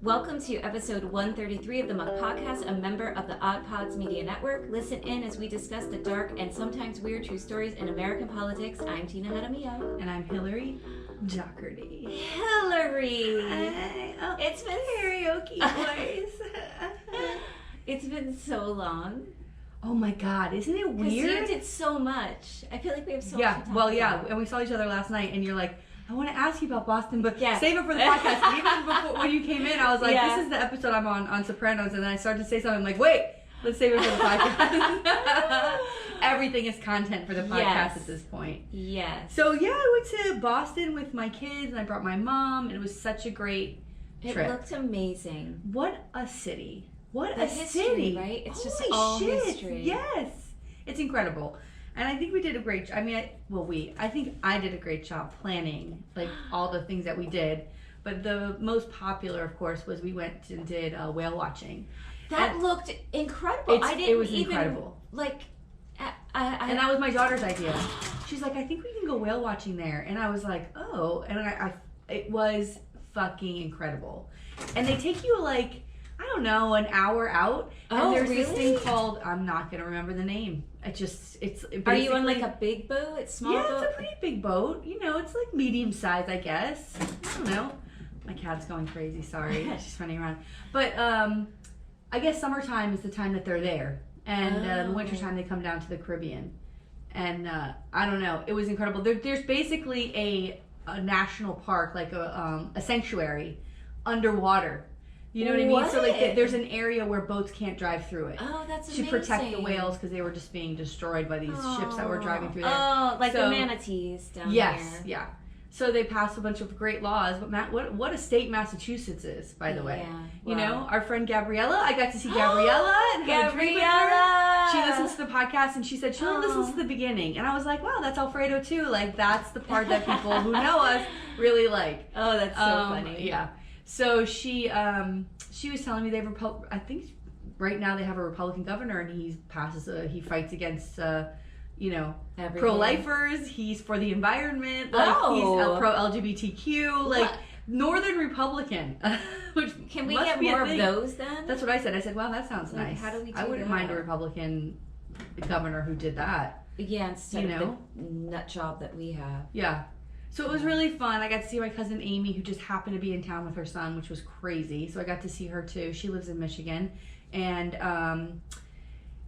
Welcome to episode 133 of the Muck Podcast, a member of the Odd Pods Media Network. Listen in as we discuss the dark and sometimes weird true stories in American politics. I'm Tina Jaramillo. And I'm Hillary Doherty. Hillary! Hi. It's been karaoke voice. It's been so long. Oh my God, isn't it weird? Because you did so much. I feel like we have so much to talk about. And we saw each other last night and you're like, I want to ask you about Boston, but yes. save it for the podcast. Even before when you came in, I was like, this is the episode I'm on Sopranos, and then I started to say something, I'm like, wait, let's save it for the podcast. Everything is content for the podcast at this point. Yes. So yeah, I went to Boston with my kids, and I brought my mom, and it was such a great trip. It looked amazing. What a city. What the a history, city. Right? It's Holy just all shit. history. Yes. It's incredible. And I think we did a great job. I think I did a great job planning, like, all the things that we did. But the most popular, of course, was we went and did whale watching. That looked incredible. It was incredible. And that was my daughter's idea. She's like, I think we can go whale watching there. And I was like, oh. And it was fucking incredible. And they take you, like, I don't know, an hour out. And there's this thing called, I'm not going to remember the name. Are you on like a big boat? It's small boat? Yeah, it's a pretty big boat. You know, it's like medium size, I guess. I don't know. My cat's going crazy, sorry. She's running around. But I guess summertime is the time that they're there. And the wintertime they come down to the Caribbean. And I don't know. It was incredible. There's basically a national park, like a sanctuary underwater. You know what I mean? So like there's an area where boats can't drive through it. Oh, that's amazing. To protect the whales because they were just being destroyed by these ships that were driving through there. Oh, like the manatees down there. Yes, yeah. So they passed a bunch of great laws. But what a state Massachusetts is, by the way. Yeah. You know, our friend Gabriella, I got to see Gabriella. And Gabriella! She listens to the podcast and she said she only listens to the beginning. And I was like, wow, that's Alfredo too. Like, that's the part that people who know us really like. Oh, that's so funny. Yeah. So she was telling me I think right now they have a Republican governor and he fights against pro-lifers. He's for the environment. Like he's a pro-LGBTQ. Like Northern Republican. Which can we get more of those then? That's what I said. I said, wow, that sounds nice. How do we do I wouldn't mind a Republican governor who did that. Yeah, instead of the nut job that we have. Yeah. So it was really fun. I got to see my cousin Amy, who just happened to be in town with her son, which was crazy. So I got to see her too. She lives in Michigan. And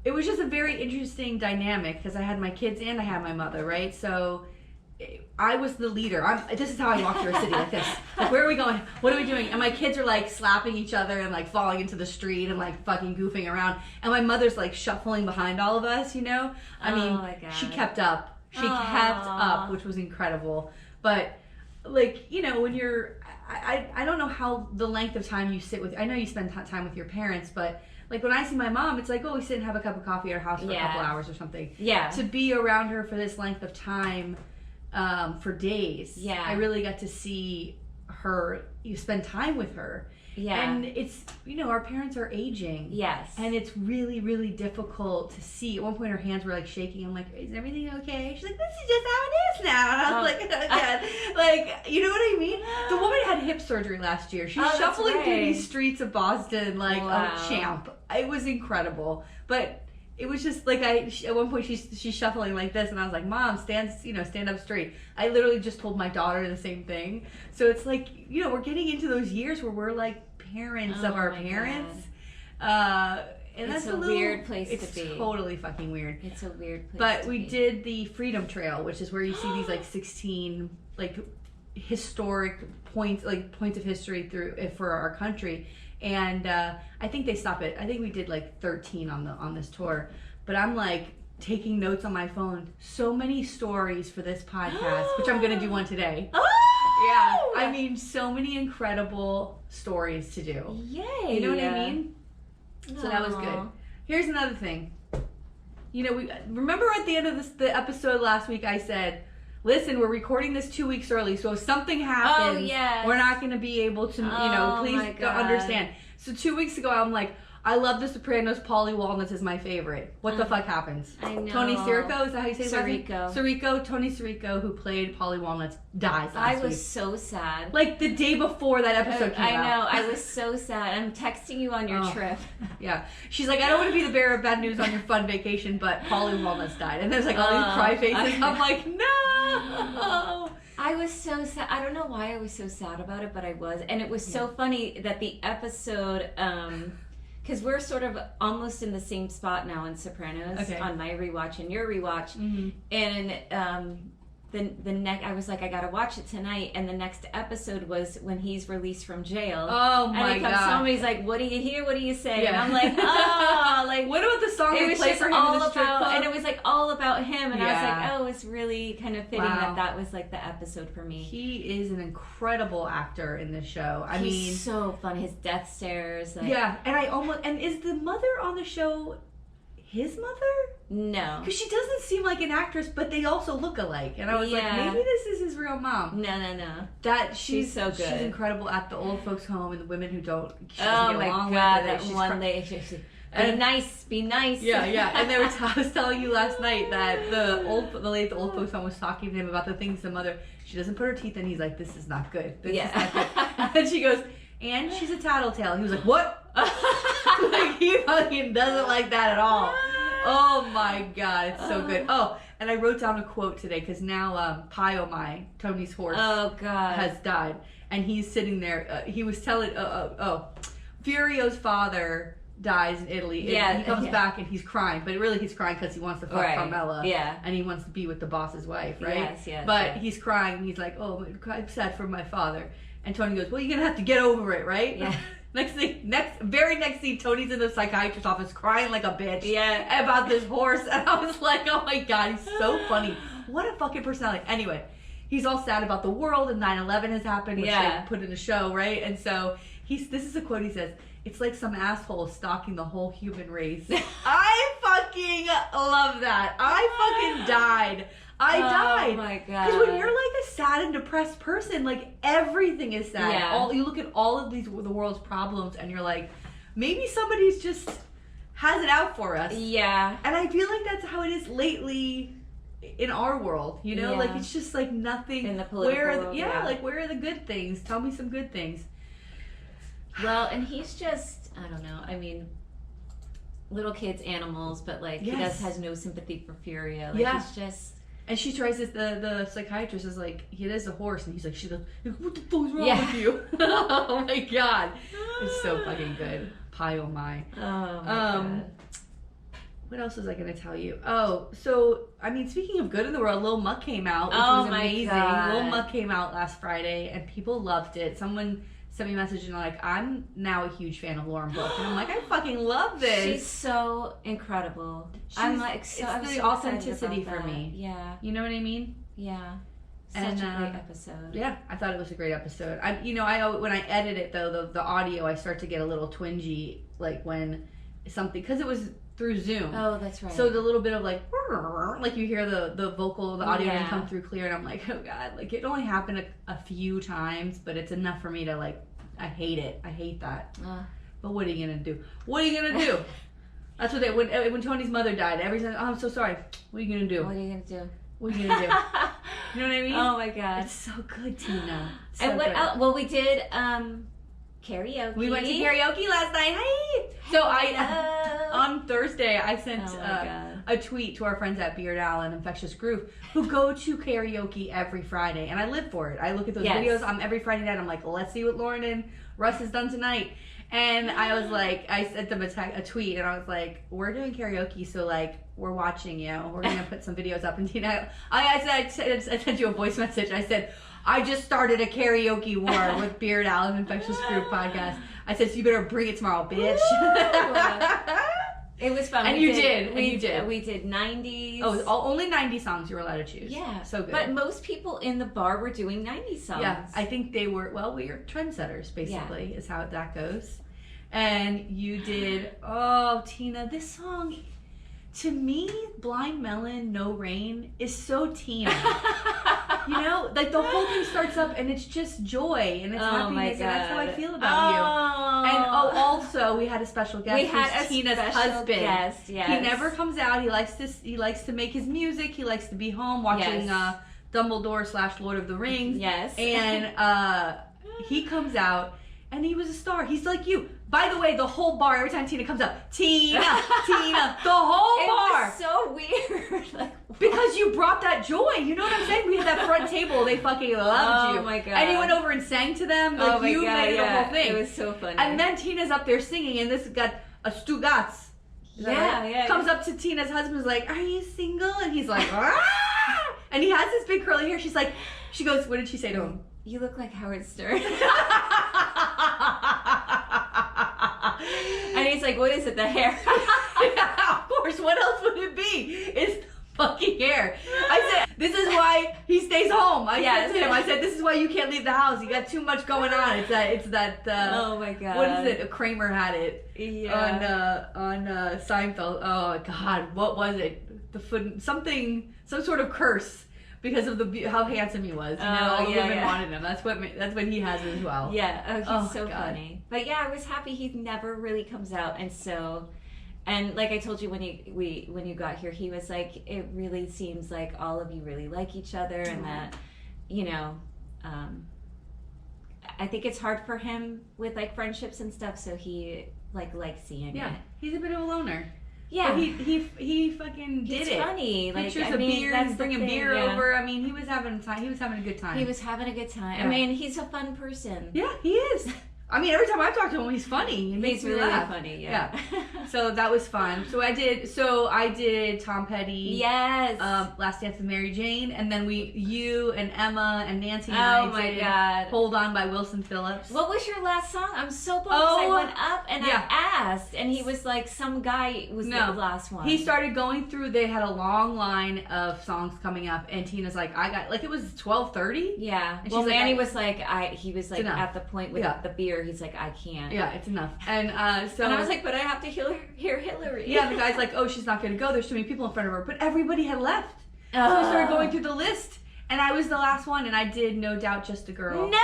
it was just a very interesting dynamic because I had my kids and I had my mother, right? So I was the leader. This is how I walk through a city like this. Like, where are we going? What are we doing? And my kids are like slapping each other and like falling into the street and like fucking goofing around. And my mother's like shuffling behind all of us, you know? I mean, she kept up. She kept up, which was incredible. But, like, you know, when you're, I don't know how the length of time you sit with, I know you spend time with your parents, but, like, when I see my mom, it's like, oh, we sit and have a cup of coffee at our house for a couple hours or something. Yeah. To be around her for this length of time, for days. Yeah. I really got to see her, you spend time with her. Yeah. And it's, you know, our parents are aging. Yes. And it's really, really difficult to see. At one point, her hands were like shaking. I'm like, is everything okay? She's like, this is just how it is now. And I was like, oh, God. Like, you know what I mean? The woman had hip surgery last year. She's shuffling through these streets of Boston like a champ. It was incredible. But it was just like at one point she's shuffling like this, and I was like, Mom, stand up straight. I literally just told my daughter the same thing. So it's like, you know, we're getting into those years where we're like parents of our parents. And that's a weird place to be. It's totally fucking weird. It's a weird place But we did the Freedom Trail, which is where you see these like 16 like historic points of history for our country. And I think they stop it. I think we did like 13 on this tour. But I'm like taking notes on my phone. So many stories for this podcast, which I'm going to do one today. Oh! Yeah. I mean, so many incredible stories to do. Yay. You know what I mean? So that was good. Here's another thing. You know, remember at the end of the episode last week I said, listen, we're recording this 2 weeks early, so if something happens, we're not going to be able to, please understand. So 2 weeks ago, I'm like, I love The Sopranos. Paulie Walnuts is my favorite. What the fuck happens? I know. Tony Sirico, is that how you say his name? Sirico. Tony Sirico, who played Paulie Walnuts, dies last week. I was so sad. Like the day before that episode came out. I know. I was so sad. I'm texting you on your trip. Yeah. She's like, I don't want to be the bearer of bad news on your fun vacation, but Paulie Walnuts died. And there's like all these cry faces. I'm like, no. I was so sad. I don't know why I was so sad about it, but I was. And it was so funny that the episode, because we're sort of almost in the same spot now in Sopranos on my rewatch and your rewatch. Mm-hmm. And the next, I was like, I gotta watch it tonight. And the next episode was when he's released from jail. Oh my god! And he comes home, he's like, "What do you hear? What do you say?" Yeah. And I'm like, "Oh, like what about the song they play for him in the strip club?" And it was like all about him. And I was like, "Oh, it's really kind of fitting that was like the episode for me." He is an incredible actor in this show. He's so fun. His death stares. Like, yeah, and is the mother on the show his mother? No. Because she doesn't seem like an actress, but they also look alike. And I was like, maybe this is his real mom. No. She's so good. She's incredible at the old folks' home and the women who don't. Oh my god, that one lady. Be nice. Yeah. And I was telling you last night that the lady at the old folks' home was talking to him about the things the mother. She doesn't put her teeth in. He's like, this is not good. This is not good. And then she goes, and she's a tattletale. He was like, what? Like he fucking doesn't like that at all. Oh my god, it's so good. Oh, and I wrote down a quote today because now Pio, Tony's horse, has died, and he's sitting there. He was telling, Furio's father dies in Italy. Yeah, he comes back and he's crying, but really he's crying because he wants to fuck Carmela. Yeah, and he wants to be with the boss's wife, right? Yes. But he's crying and he's like, "Oh, I'm sad for my father." And Tony goes, "Well, you're gonna have to get over it, right?" Yeah. Very next scene, Tony's in the psychiatrist's office crying like a bitch about this horse. And I was like, oh my god, he's so funny. What a fucking personality. Anyway, he's all sad about the world and 9/11 has happened, which they put in the show, right? And so this is a quote he says, "It's like some asshole stalking the whole human race." I fucking love that. I fucking died. I died. Oh my god. Because when you're like a sad and depressed person, like everything is sad. Yeah. You look at all of the world's problems and you're like, maybe somebody's just has it out for us. Yeah. And I feel like that's how it is lately in our world, you know? Yeah. Like it's just like nothing. In the political world. Like where are the good things? Tell me some good things. Well, and he's just, I don't know, I mean, little kids, animals, but like he has no sympathy for Furia. Like he's just... And she tries this, the psychiatrist is like, he is a horse. And she goes, what the fuck's wrong with you? Oh my god. It's so fucking good. Pie oh my. Oh my god. What else was I going to tell you? Oh, so, I mean, speaking of good in the world, Lil Muck came out, which was amazing. God. Lil Muck came out last Friday, and people loved it. Someone sent me a message and like, I'm now a huge fan of Lauren Book. And I'm like, I fucking love this. She's so incredible. I'm like, it's the authenticity for me. Yeah. You know what I mean? Yeah. Such a great episode. Yeah, I thought it was a great episode. I when I edit it though, the audio, I start to get a little twingy, like when something, because it was through Zoom. Oh, that's right. So the little bit of like you hear the vocal, the audio didn't come through clear, and I'm like, oh god, like it only happened a few times, but it's enough for me to like, I hate it. I hate that. But what are you gonna do? What are you gonna do? That's what when Tony's mother died, every time, oh, I'm so sorry. What are you gonna do? What are you gonna do? What are you gonna do? You know what I mean? Oh my god. It's so good, Tina. So and what good. else? Well, we did karaoke. We went to karaoke last night. Hey! So on Thursday, I sent a tweet to our friends at Beard Owl and Infectious Groove who go to karaoke every Friday. And I live for it. I look at those videos every Friday night. I'm like, well, let's see what Lauren and Russ has done tonight. And I was like, I sent them a tweet and I was like, we're doing karaoke, so like, we're watching you. We're going to put some videos up. And Tina, I sent you a voice message. I said, I just started a karaoke war with Beard Owl and Infectious Group podcast. I said, so you better bring it tomorrow, bitch. It was fun. And you did. We did 90s. Oh, only 90 songs you were allowed to choose. Yeah. So good. But most people in the bar were doing 90 songs. Yeah. I think they were, we are trendsetters, basically, is how that goes. And you did, Tina, this song, to me, Blind Melon, No Rain, is so Tina. You know, like the whole thing starts up and it's just joy and it's happiness, and that's how I feel about you. And also we had a special guest. We had a Tina's special husband. guest. Yes. He never comes out. He likes to make his music. He likes to be home watching Dumbledore / Lord of the Rings. Yes. And he comes out and he was a star. He's like you. By the way, the whole bar, every time Tina comes up, Tina, the whole bar. It was so weird. Like, because you brought that joy. You know what I'm saying? We had that front table. They fucking loved you. Oh my God. And you went over and sang to them. Like, you made the whole thing. It was so funny. And then Tina's up there singing, and this got a Stugats. Comes up to Tina's husband, is like, "Are you single?" And he's like, "Ah!" And he has this big curly hair. She goes, what did she say to him? You look like Howard Stern. And he's like, what is it, the hair? Yeah, of course, what else would it be? It's the fucking hair. I said, this is why he stays home. I said to him, this is why you can't leave the house. You got too much going on. It's that oh my God. What is it? Kramer had it. Yeah. On Seinfeld. Oh God, what was it? Some sort of curse. Because of how handsome he was, all the women wanted him. That's what he has as well. Yeah, he's so funny. But yeah, I was happy he never really comes out, and like I told you when you got here, he was like, it really seems like all of you really like each other, and that, I think it's hard for him with like friendships and stuff, so he likes seeing it. Yeah, he's a bit of a loner. Yeah, but he fucking did it. It's funny. Like, pictures of beer, he's bringing beer over. I mean, he was having a time. He was having a good time. He was having a good time. Yeah. I mean, he's a fun person. Yeah, he is. I mean, every time I talk to him, he's funny. He makes me laugh. Funny. Yeah. So that was fun. So I did Tom Petty. Yes. Last Dance with Mary Jane, and then you and Emma and Nancy and I did God. Hold On by Wilson Phillips. What was your last song? I'm so bummed. I went up and I asked, and he was like, some guy was the last one. He started going through. They had a long line of songs coming up, and Tina's like, I got it was 12:30. Yeah. And well, Manny was like, he was like at the point with the beer. He's like, I can't. Yeah, it's enough. And so. And I was like, but I have to hear Hillary. Yeah, the guy's like, oh, she's not going to go. There's too many people in front of her. But everybody had left. So I started going through the list. And I was the last one. And I did No Doubt Just a Girl. No!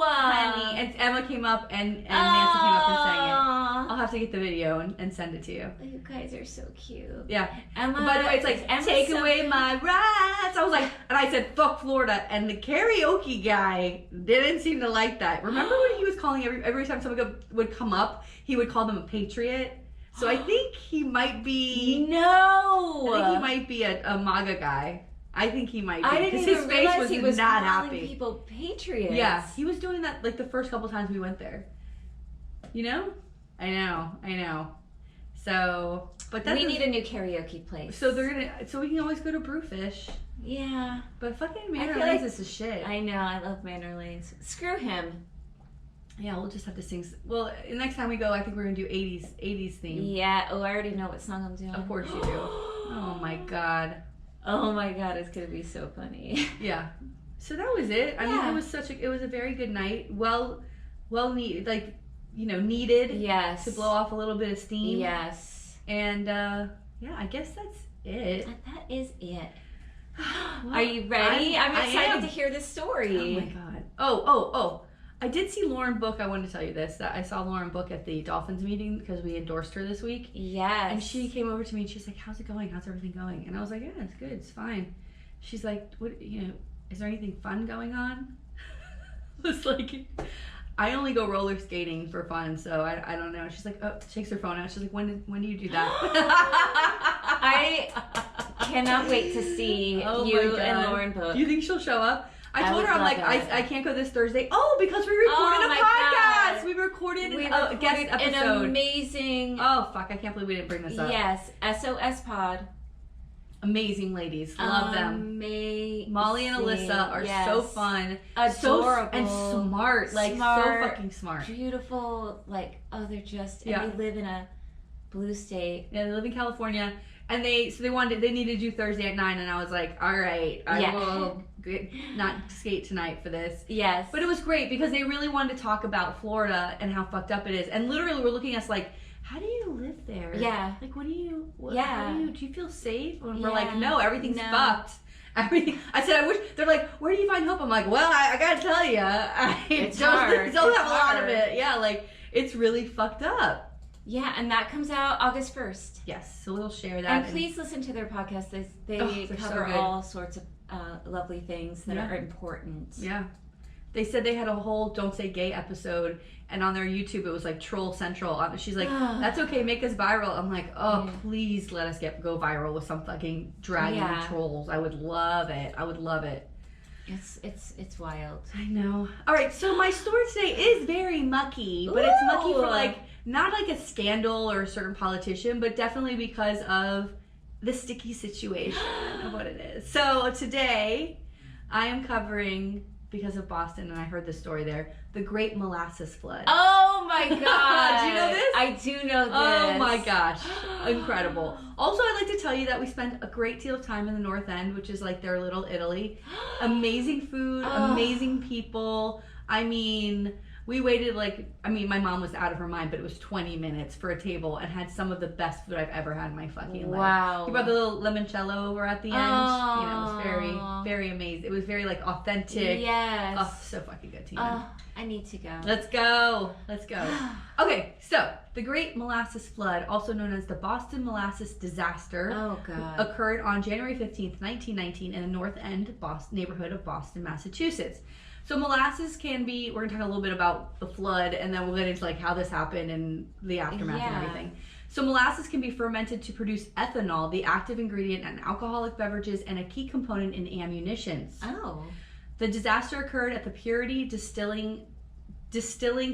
Honey. And Emma came up and Nancy came up and sang it. I'll have to get the video and send it to you. You guys are so cute. Yeah. Emma. By the way, it's like, take away my rights. I was like, and I said, fuck Florida. And the karaoke guy didn't seem to like that. Remember when he was calling every time someone would come up, he would call them a patriot? So I think he might be. No! I think he might be a MAGA guy. I think he might be. I didn't even realize he was not calling happy. People patriots. Yeah, he was doing that like the first couple times we went there. You know? I know. So, but we need a new karaoke place. So we can always go to Brewfish. Yeah. But fucking Manor Lanes is a shit. I know, I love Manor Lanes. Screw him. Yeah, we'll just have to sing. Well, next time we go, I think we're gonna do 80s theme. Yeah. Oh, I already know what song I'm doing. Of course you do. Oh my God. Oh my God, it's gonna be so funny. Yeah. So that was it. I mean, it was a very good night. Well needed, like, needed. Yes. To blow off a little bit of steam. Yes. And I guess that's it. That is it. Well, are you ready? I'm excited to hear this story. Oh my God. Oh. I did see Lauren Book. I wanted to tell you this. That I saw Lauren Book at the Dolphins meeting because we endorsed her this week. Yes. And she came over to me and she's like, how's it going? How's everything going? And I was like, yeah, it's good. It's fine. She's like, what, is there anything fun going on? I was like, I only go roller skating for fun, so I don't know. She's like, oh, takes her phone out. She's like, when do you do that? I cannot wait to see you and Lauren Book. Do you think she'll show up? I told her, I'm like, I can't go this Thursday. Oh, because we recorded a podcast. God. We recorded a guest episode. An amazing. Oh, fuck. I can't believe we didn't bring this up. Yes. SOS Pod. Amazing ladies. Love them. Amazing. Molly and Alyssa are so fun. Adorable. And smart. Like, so fucking smart. Beautiful. Like, they're just, and they live in a blue state. Yeah, they live in California. And they needed to do Thursday at 9, and I was like, all right, I will not skate tonight for this. Yes. But it was great because they really wanted to talk about Florida and how fucked up it is. And literally we're looking at us like, how do you live there? Yeah. Like, do you feel safe? And we're Yeah. like, no, everything's fucked. Everything. I said, I wish. They're like, where do you find hope? I'm like, well, I gotta tell you, it's hard. Don't have a lot of it. Yeah, like it's really fucked up. Yeah, and that comes out August 1st. Yes, so we'll share that. And please listen to their podcast. They cover all sorts of lovely things that are important. Yeah. They said they had a whole Don't Say Gay episode, and on their YouTube it was like Troll Central. She's like, that's okay, make us viral. I'm like, please let us go viral with some fucking dragging trolls. I would love it. I would love it. It's wild. I know. All right, so my story today is very mucky, but it's mucky for like, not like a scandal or a certain politician, but definitely because of the sticky situation of what it is. So today I am covering, because of Boston, and I heard this story there, the Great Molasses Flood. Oh my god. Do you know this? I do know this. Oh my gosh. Incredible. Also, I'd like to tell you that we spent a great deal of time in the North End, which is like their little Italy. Amazing food, amazing people. I mean, we waited my mom was out of her mind, but it was 20 minutes for a table and had some of the best food I've ever had in my fucking life. Wow. You brought the little limoncello over at the end. You know, it was very, very amazing. It was very like authentic. Yes. Oh, so fucking good, Tina. I need to go. Let's go. Okay, so the Great Molasses Flood, also known as the Boston Molasses Disaster, occurred on January 15th, 1919 in the North End neighborhood of Boston, Massachusetts. So molasses can be, we're going to talk a little bit about the flood, and then we'll get into like how this happened and the aftermath and everything. So molasses can be fermented to produce ethanol, the active ingredient in alcoholic beverages and a key component in ammunitions. Oh. The disaster occurred at the Purity Distilling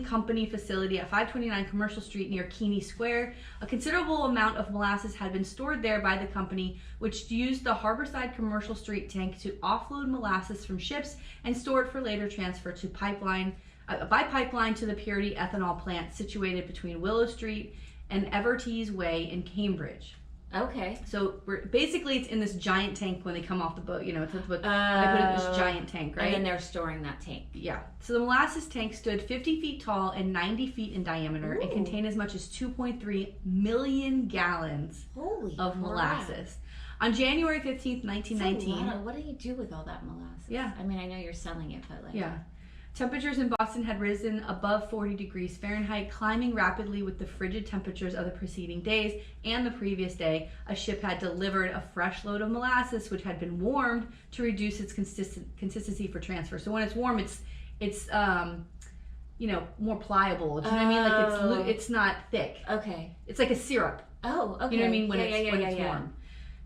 Company facility at 529 Commercial Street near Keeney Square. A considerable amount of molasses had been stored there by the company, which used the Harborside Commercial Street tank to offload molasses from ships and store it for later transfer to by pipeline to the Purity ethanol plant situated between Willow Street and Evertees Way in Cambridge. Okay. So basically it's in this giant tank when they come off the boat. You know, it's what they put it in this giant tank, right? And then they're storing that tank. Yeah. So the molasses tank stood 50 feet tall and 90 feet in diameter and contained as much as 2.3 million gallons of molasses. On January 15th, 1919... What do you do with all that molasses? Yeah. I mean, I know you're selling it, but like... Yeah. Temperatures in Boston had risen above 40 degrees Fahrenheit, climbing rapidly with the frigid temperatures of the preceding days, and the previous day, a ship had delivered a fresh load of molasses, which had been warmed to reduce its consistency for transfer. So when it's warm, it's more pliable. Do you know what I mean? Like it's not thick. Okay. It's like a syrup. Oh, okay. You know what I mean? When it's warm.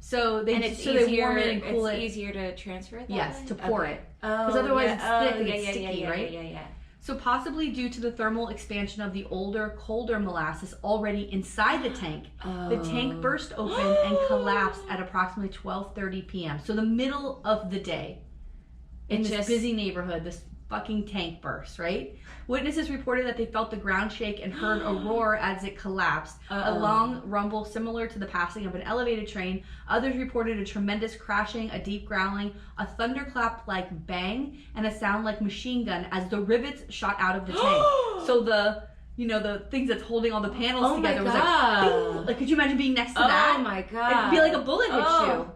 So they warm it and cool it. It's easier to transfer it that way? To pour it. Because otherwise it's thick and it's sticky, right? Yeah. So possibly due to the thermal expansion of the older, colder molasses already inside the tank tank burst open and collapsed at approximately 12:30 p.m. So the middle of the day in this busy neighborhood, this fucking tank burst, right? Witnesses reported that they felt the ground shake and heard a roar as it collapsed, a long rumble similar to the passing of an elevated train. Others reported a tremendous crashing, a deep growling, a thunderclap-like bang, and a sound like machine gun as the rivets shot out of the tank. So the things that's holding all the panels together was like, like, could you imagine being next to that? Oh my god. It'd be like a bullet hits you.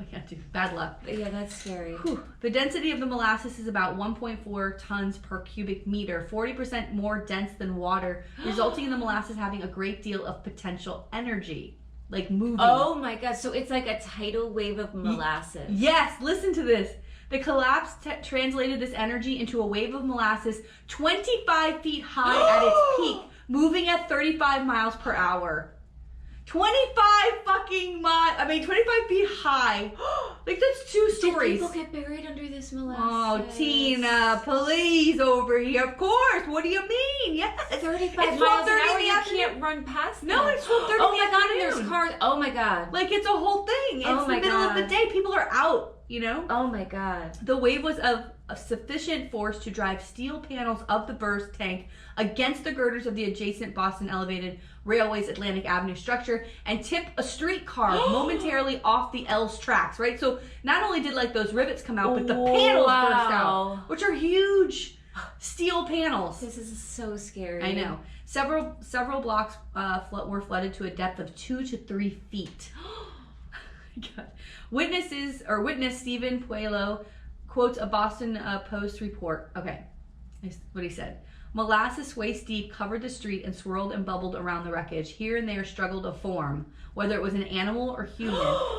I can't do bad luck. Yeah, that's scary. Whew. The density of the molasses is about 1.4 tons per cubic meter, 40% more dense than water, resulting in the molasses having a great deal of potential energy, like moving. Oh my god, so it's like a tidal wave of molasses. Yes, listen to this. The collapse translated this energy into a wave of molasses 25 feet high at its peak, moving at 35 miles per hour. 25 feet high. Like, that's 2 stories. Did people get buried under this molasses? Oh, Tina, please, over here. Of course. What do you mean? Yes. 35 miles an hour, you can't run past No, them. it's 12:30 Oh my god, and there's cars. Oh my god. Like, it's a whole thing. It's the middle of the day. People are out, you know? Oh my god. The wave was of sufficient force to drive steel panels of the burst tank against the girders of the adjacent Boston Elevated Railway's Atlantic Avenue structure and tip a streetcar momentarily off the L's tracks, right? So not only did like those rivets come out, but the panels burst out, which are huge steel panels. This is so scary. I know. Several blocks were flooded to a depth of 2 to 3 feet. God. Witness Stephen Puello quotes a Boston Post report. Okay, that's what he said. Molasses waist deep covered the street and swirled and bubbled around the wreckage. Here and there struggled a form. Whether it was an animal or a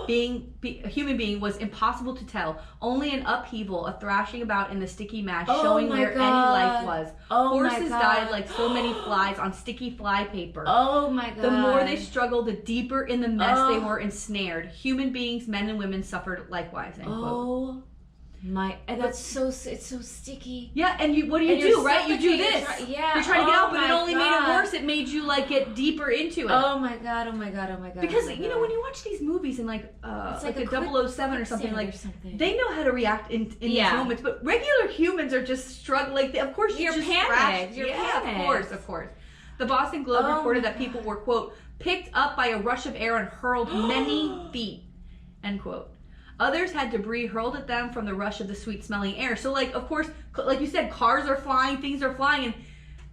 human being was impossible to tell. Only an upheaval, a thrashing about in the sticky mass, showing where any life was. Horses died like so many flies on sticky fly paper. Oh my God. The more they struggled, the deeper in the mess they were ensnared. Human beings, men and women, suffered likewise. End quote. And it's so sticky. Yeah, and what do? Right? You do this. You're trying to get out, but it only made it worse. It made you like get deeper into it. Oh my god. Because when you watch these movies and it's like a 007 or something, they know how to react in these moments. But regular humans are just struggling. Of course, you're just panicked. You're panicked. Of course. The Boston Globe reported that people were, quote, picked up by a rush of air and hurled many feet, end quote. Others had debris hurled at them from the rush of the sweet-smelling air. So, of course, like you said, cars are flying, things are flying, and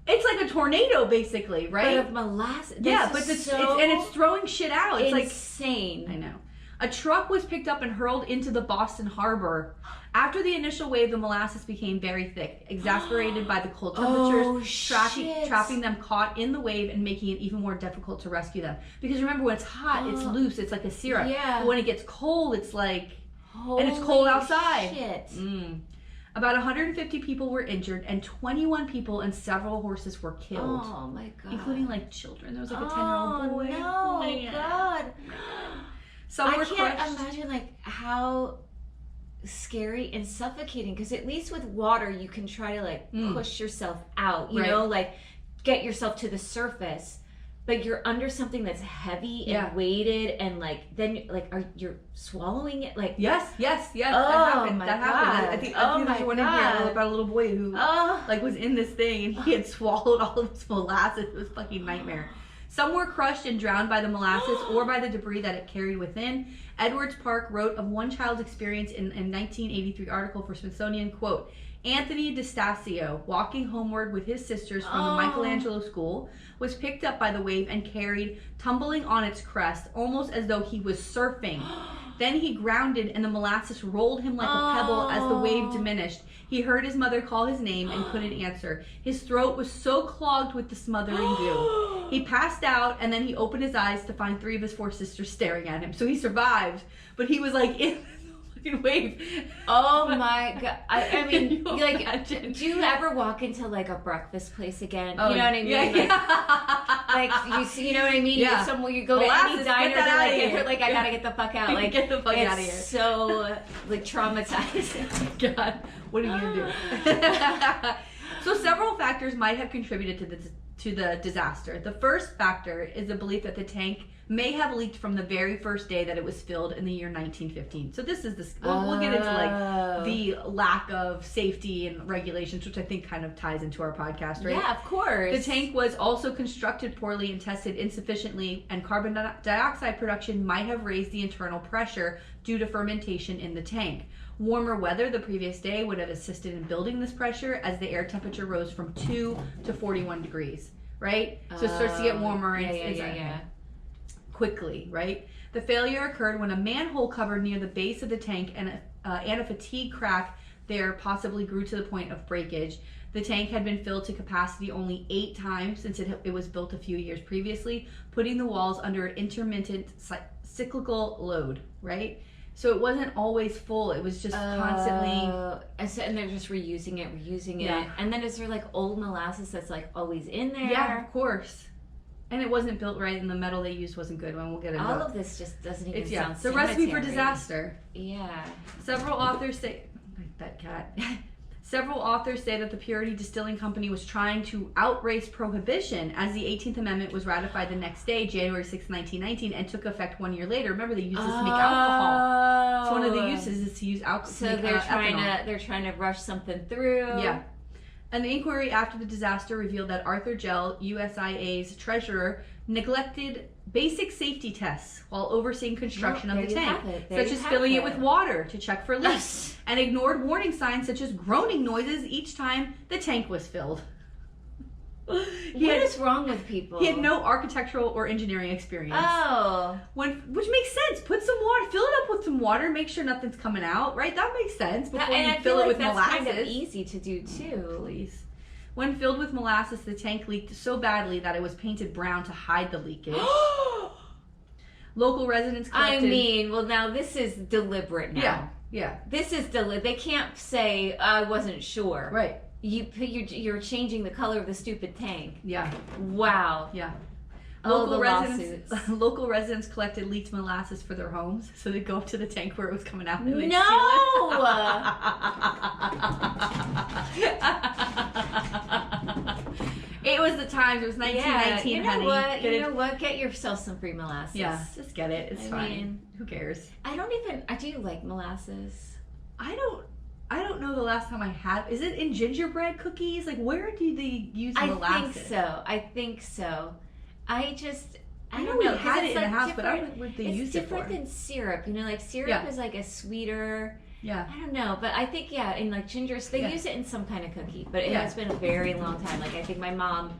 it's like a tornado, basically, right? But of molasses. Yeah, but it's throwing shit out. It's insane. I know. A truck was picked up and hurled into the Boston Harbor. After the initial wave, the molasses became very thick, exasperated by the cold temperatures, trapping them caught in the wave and making it even more difficult to rescue them. Because remember, when it's hot, it's loose. It's like a syrup. Yeah. But when it gets cold, it's like... and it's cold outside. Shit. About 150 people were injured, and 21 people and several horses were killed. Oh, my God. Including, children. There was, a 10-year-old boy. Oh, no. God. Some were crushed. I can't imagine, how scary and suffocating, because at least with water you can try to push yourself out, you know, get yourself to the surface, but you're under something that's heavy and weighted, and then you're swallowing it yes oh, that happened. I think there's one in here about a little boy who was in this thing and he had swallowed all of this molasses. It was a fucking nightmare. Some were crushed and drowned by the molasses or by the debris that it carried within. Edwards Park wrote of one child's experience in a 1983 article for Smithsonian, quote, Anthony DeStasio, walking homeward with his sisters from the Michelangelo School, was picked up by the wave and carried, tumbling on its crest, almost as though he was surfing. Then he grounded, and the molasses rolled him like a pebble as the wave diminished. He heard his mother call his name and couldn't answer. His throat was so clogged with the smothering goo. He passed out, and then he opened his eyes to find 3 of his 4 sisters staring at him. So he survived, but he was in the fucking wave. Oh my God. I mean, do you ever walk into a breakfast place again? You know what I mean? Yeah. You see, you know what I mean? Yeah. Somewhere you go to any diner, they're I gotta get the fuck out. Get the fuck out of here. It's so traumatizing. God, what are you gonna do? So several factors might have contributed to the disaster. The first factor is the belief that the tank may have leaked from the very first day that it was filled in the year 1915. So this is we'll get into the lack of safety and regulations, which I think kind of ties into our podcast, right? Yeah, of course. The tank was also constructed poorly and tested insufficiently, and carbon dioxide production might have raised the internal pressure due to fermentation in the tank. Warmer weather the previous day would have assisted in building this pressure as the air temperature rose from 2 to 41 degrees, right? So it starts to get warmer and quickly, right? The failure occurred when a manhole cover near the base of the tank and a fatigue crack there possibly grew to the point of breakage. The tank had been filled to capacity only 8 times since it was built a few years previously, putting the walls under an intermittent cyclical load, right? So it wasn't always full. It was just constantly... And they're just reusing it. And then is there old molasses that's always in there? Yeah, of course. And it wasn't built right, and the metal they used wasn't good. We'll get into all of this just doesn't even sound the recipe for disaster. Yeah. Several authors say... That cat. Several authors say that the Purity Distilling Company was trying to outrace prohibition as the 18th Amendment was ratified the next day, January 6, 1919, and took effect 1 year later. Remember, they used this to make alcohol. So one of the uses is to use alcohol. So they're trying to rush something through. Yeah. An inquiry after the disaster revealed that Arthur Gell, USIA's treasurer, neglected basic safety tests while overseeing construction of the tank, such as filling it with water to check for leaks, and ignored warning signs such as groaning noises each time the tank was filled. What is wrong with people? He had no architectural or engineering experience. Oh. Which makes sense. Put some water, fill it up with some water, make sure nothing's coming out, right? That makes sense. Before you fill it with molasses. Kind of easy to do too. Please. When filled with molasses, the tank leaked so badly that it was painted brown to hide the leakage. Local residents collected... well, now this is deliberate now. Yeah. This is deliberate. They can't say, I wasn't sure. Right. You're changing the color of the stupid tank. Yeah. Wow. Yeah. Lawsuits. Local residents collected leaked molasses for their homes, so they'd go up to the tank where it was coming out and they'd No! It was the times. It was 1919, you know honey. What? Get yourself some free molasses. Yeah, just get it. It's fine. Who cares? I do like molasses. I don't know the last time I had. Is it in gingerbread cookies? Like, where do they use molasses? I think so. I don't know. We had it in the house, but I don't know what they use it for. It's different than syrup. Like syrup is like a sweeter. Yeah. I don't know, but I think in like ginger, they use it in some kind of cookie. But it has been a very long time. Like I think my mom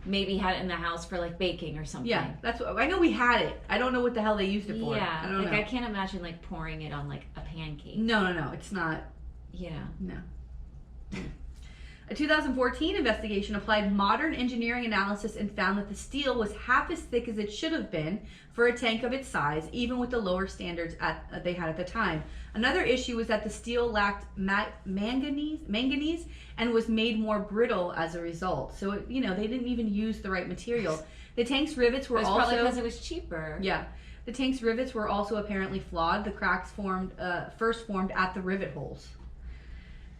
maybe had it in the house for like baking or something. Yeah, that's what I know. We had it. I don't know what the hell they used it for. Yeah, I don't know. I can't imagine like pouring it on like a pancake. No, it's not. No. A 2014 investigation applied modern engineering analysis and found that the steel was half as thick as it should have been for a tank of its size, even with the lower standards they had at the time. Another issue was that the steel lacked manganese and was made more brittle as a result. So, they didn't even use the right material. The tank's rivets were probably because it was cheaper. Yeah. The tank's rivets were also apparently flawed. The cracks first formed at the rivet holes.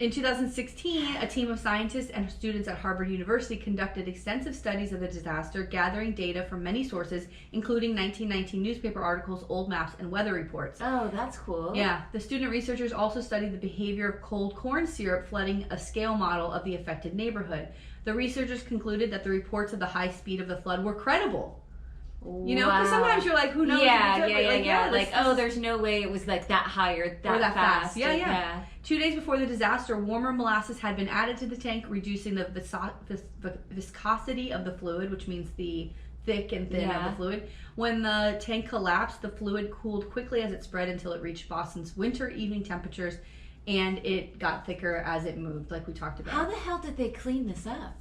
In 2016, a team of scientists and students at Harvard University conducted extensive studies of the disaster, gathering data from many sources, including 1919 newspaper articles, old maps, and weather reports. Oh, that's cool. Yeah. The student researchers also studied the behavior of cold corn syrup flooding a scale model of the affected neighborhood. The researchers concluded that the reports of the high speed of the flood were credible. Because sometimes you're like, who knows? Yeah. There's no way it was like that high or that fast. Yeah. 2 days before the disaster, warmer molasses had been added to the tank, reducing the viscosity of the fluid, which means the thick and thin of the fluid. When the tank collapsed, the fluid cooled quickly as it spread until it reached Boston's winter evening temperatures, and it got thicker as it moved, like we talked about. How the hell did they clean this up?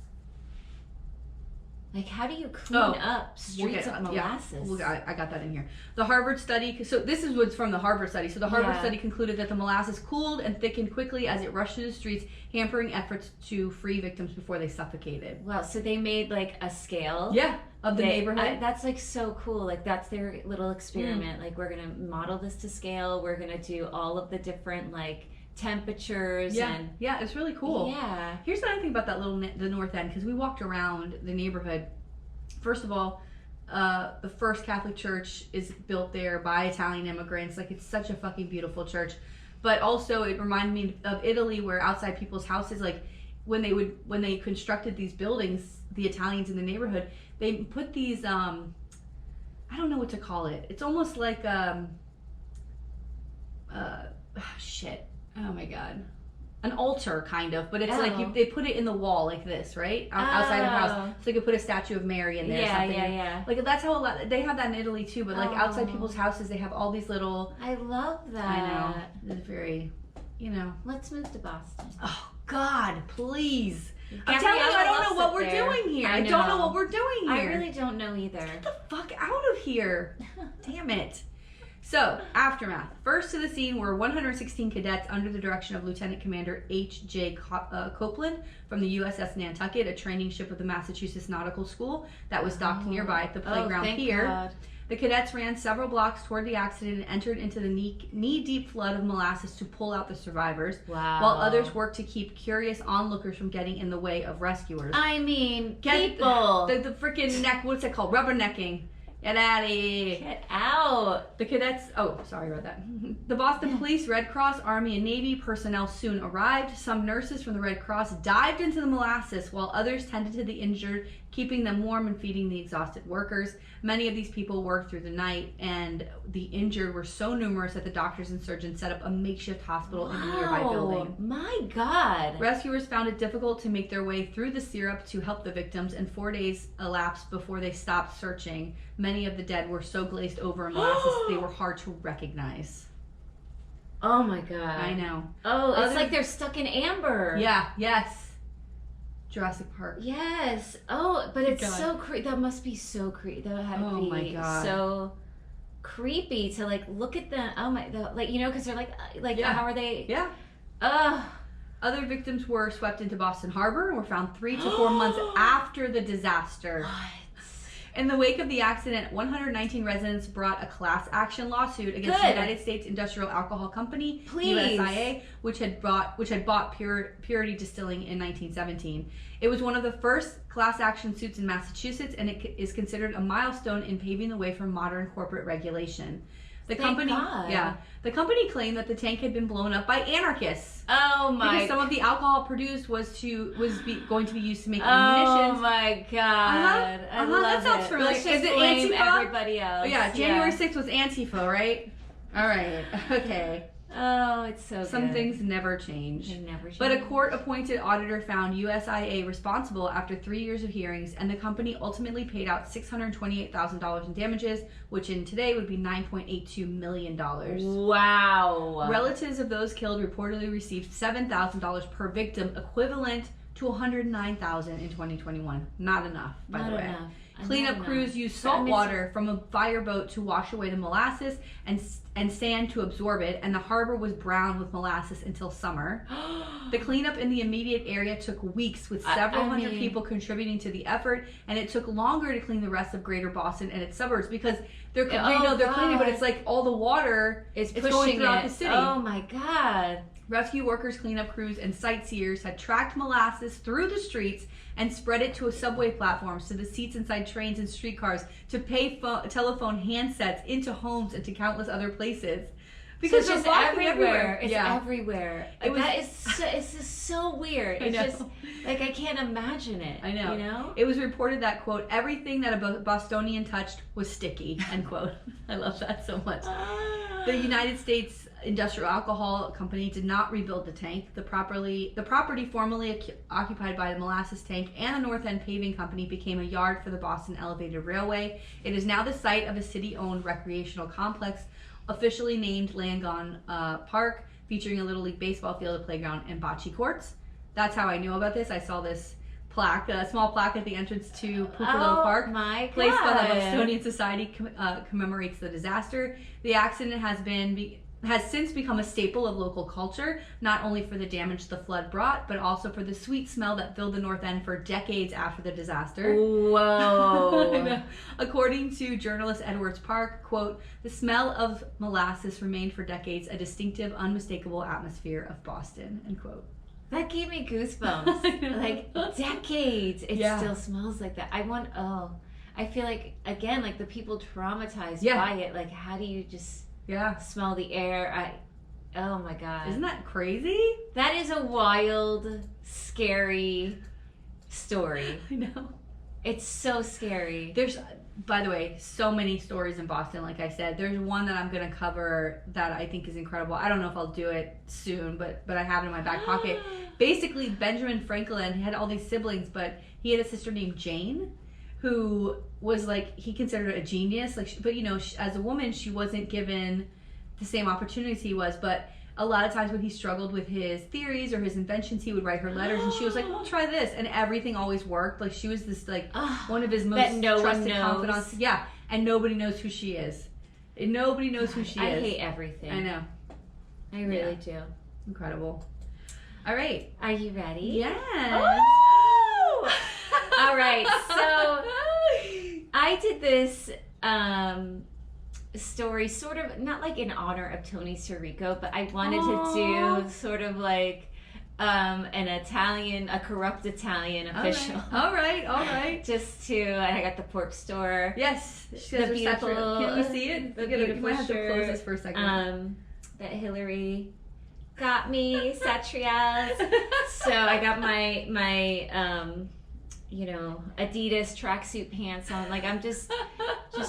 Like, how do you clean up streets of molasses? I got that in here. The Harvard study, so this is what's from the Harvard study. So the Harvard study concluded that the molasses cooled and thickened quickly as it rushed through the streets, hampering efforts to free victims before they suffocated. Wow, so they made like a scale? Of the neighborhood. That's like so cool. Like that's their little experiment. Like we're going to model this to scale. We're going to do all of the different like temperatures it's really cool. Here's the other thing about that the north end, because we walked around the neighborhood. First of all, the first Catholic church is built there by Italian immigrants. Like, it's such a fucking beautiful church. But also it reminded me of Italy, where outside people's houses, like when they constructed these buildings, the Italians in the neighborhood, they put these I don't know what to call it. It's almost like oh my god, an altar kind of, but it's like they put it in the wall like this, right? Outside of the house, so they could put a statue of Mary in there. Like that's how they have that in Italy too. But like outside people's houses, they have all these little. I love that. I know. It's very, Let's move to Boston. Oh God, please. I'm telling you, I don't know what we're doing here. I don't know what we're doing here. I really don't know either. Get the fuck out of here. Damn it. So, aftermath. First to the scene were 116 cadets under the direction of Lieutenant Commander H.J. Copeland from the USS Nantucket, a training ship of the Massachusetts Nautical School that was docked nearby at the playground pier. God. The cadets ran several blocks toward the accident and entered into the knee-deep flood of molasses to pull out the survivors, while others worked to keep curious onlookers from getting in the way of rescuers. I mean, people! The freaking neck, what's it called? Rubbernecking. Get out of here. Get out. The cadets, sorry about that. The Boston Police, Red Cross, Army, and Navy personnel soon arrived. Some nurses from the Red Cross dived into the molasses while others tended to the injured, keeping them warm and feeding the exhausted workers. Many of these people worked through the night, and the injured were so numerous that the doctors and surgeons set up a makeshift hospital in a nearby building. My God. Rescuers found it difficult to make their way through the syrup to help the victims, and 4 days elapsed before they stopped searching. Many of the dead were so glazed over in molasses they were hard to recognize. Oh my God. I know. Oh, it's like they're stuck in amber. Yeah, yes. Jurassic Park. Yes. Oh, but it's so creepy. That must be so creepy. That had to be my God. so creepy to like look at them. Oh my, like, you know, because they're like how are they? Yeah. Ugh. Other victims were swept into Boston Harbor and were found 3 to 4 months after the disaster. What? In the wake of the accident, 119 residents brought a class action lawsuit against the United States Industrial Alcohol Company, USIA, which had bought Purity Distilling in 1917. It was one of the first class action suits in Massachusetts, and it is considered a milestone in paving the way for modern corporate regulation. The company claimed that the tank had been blown up by anarchists. Oh my! Because some of the alcohol produced going to be used to make ammunition. Oh my God! I love that sounds familiar. Let's just blame everybody else. Oh, yeah, January 6th was Antifa, right? All right. Okay. Oh, it's so good. Some things never change. They never change. But a court-appointed auditor found USIA responsible after 3 years of hearings, and the company ultimately paid out $628,000 in damages, which in today would be $9.82 million. Wow. Relatives of those killed reportedly received $7,000 per victim, equivalent to $109,000 in 2021. Not enough, by the way. Enough. Cleanup crews used salt water from a fireboat to wash away the molasses and sand to absorb it, and the harbor was brown with molasses until summer. The cleanup in the immediate area took weeks, with several hundred people contributing to the effort, and it took longer to clean the rest of Greater Boston and its suburbs because they're cleaning, but it's like all the water is going throughout the city. Oh my God. Rescue workers, cleanup crews, and sightseers had tracked molasses through the streets and spread it to subway platforms, to the seats inside trains and streetcars, to pay telephone handsets, into homes, and to countless other places. Because so it's just everywhere. It's everywhere. It's just so weird. It's just like I can't imagine it. I know. You know? It was reported that, quote, everything that a Bostonian touched was sticky, end quote. I love that so much. The United States Industrial Alcohol Company did not rebuild the tank. The property formerly occupied by the Molasses tank and the North End Paving Company became a yard for the Boston Elevated Railway. It is now the site of a city-owned recreational complex, officially named Langone Park, featuring a Little League baseball field, a playground, and bocce courts. That's how I knew about this. I saw this plaque, a small plaque at the entrance to Pupilo Park, placed by the Bostonian Society, commemorates the disaster. The accident has since become a staple of local culture, not only for the damage the flood brought, but also for the sweet smell that filled the North End for decades after the disaster. Whoa. According to journalist Edwards Park, quote, the smell of molasses remained for decades a distinctive, unmistakable atmosphere of Boston, end quote. That gave me goosebumps. Like, decades. It still smells like that. I feel like, again, like the people traumatized by it. Like, how do you just smell the air? Oh my God. Isn't that crazy? That is a wild, scary story. I know. It's so scary. There's, by the way, so many stories in Boston, like I said. There's one that I'm going to cover that I think is incredible. I don't know if I'll do it soon, but I have it in my back pocket. Basically, Benjamin Franklin, he had all these siblings, but he had a sister named Jane, who was like, he considered her a genius. Like, but you know, as a woman, she wasn't given the same opportunities he was. But a lot of times when he struggled with his theories or his inventions, he would write her letters, and she was like, well, try this. And everything always worked. Like, she was this, like, one of his most trusted confidants. Yeah, and nobody knows who she is. And nobody knows who she is. I hate everything. I know. I really do. Incredible. All right. Are you ready? Yes. Oh! All right, so I did this story sort of, not like in honor of Tony Sirico, but I wanted to do sort of like a corrupt Italian official. All right. Just to, and I got the pork store. Yes. The beautiful. Can we see it? You might have to close this for a second. That Hillary got me, Satrials. So I got my Adidas tracksuit pants on. Like I'm just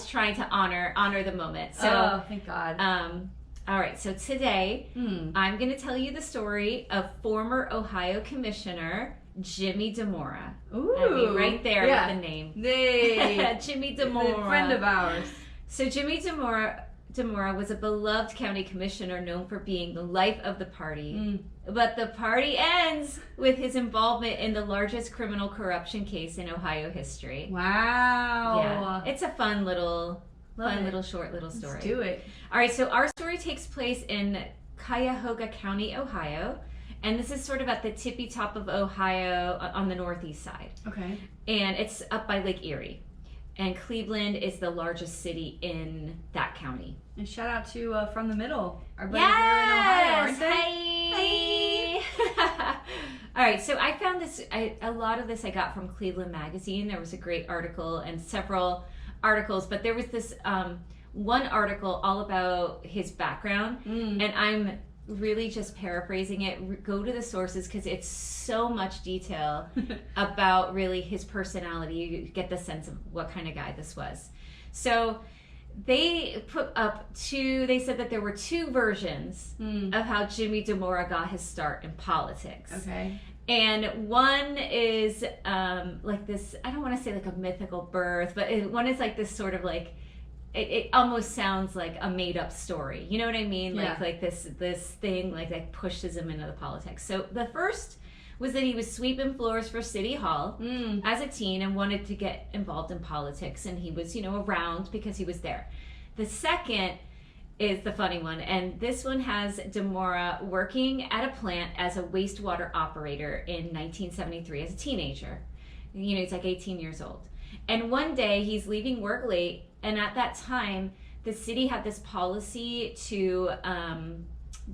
trying to honor the moment. So oh, thank God. All right, so today I'm going to tell you the story of former Ohio Commissioner Jimmy Dimora. Ooh, I mean, right there with the name. Jimmy Dimora. A friend of ours. So Jimmy Dimora was a beloved county commissioner known for being the life of the party. But the party ends with his involvement in the largest criminal corruption case in Ohio history. Wow. Yeah, it's a fun little short little story. Let's do it. All right, so our story takes place in Cuyahoga County, Ohio. And this is sort of at the tippy top of Ohio on the northeast side. Okay. And it's up by Lake Erie. And Cleveland is the largest city in that county. And shout out to From the Middle. Our buddies are in Ohio, aren't they? Hi. All right, so I found this, a lot of this I got from Cleveland Magazine. There was a great article and several articles, but there was this one article all about his background. And I'm really just paraphrasing it. Go to the sources because it's so much detail about really his personality. You get the sense of what kind of guy this was. So they they said that there were two versions of how Jimmy Dimora got his start in politics. Okay. And one is like this, I don't want to say like a mythical birth, but one is like this sort of like, it almost sounds like a made-up story. You know what I mean? Yeah. Like this thing like that pushes him into the politics. So the first was that he was sweeping floors for City Hall as a teen and wanted to get involved in politics, and he was, around because he was there. The second is the funny one, and this one has Dimora working at a plant as a wastewater operator in 1973 as a teenager. He's like 18 years old. And one day he's leaving work late, and at that time, the city had this policy to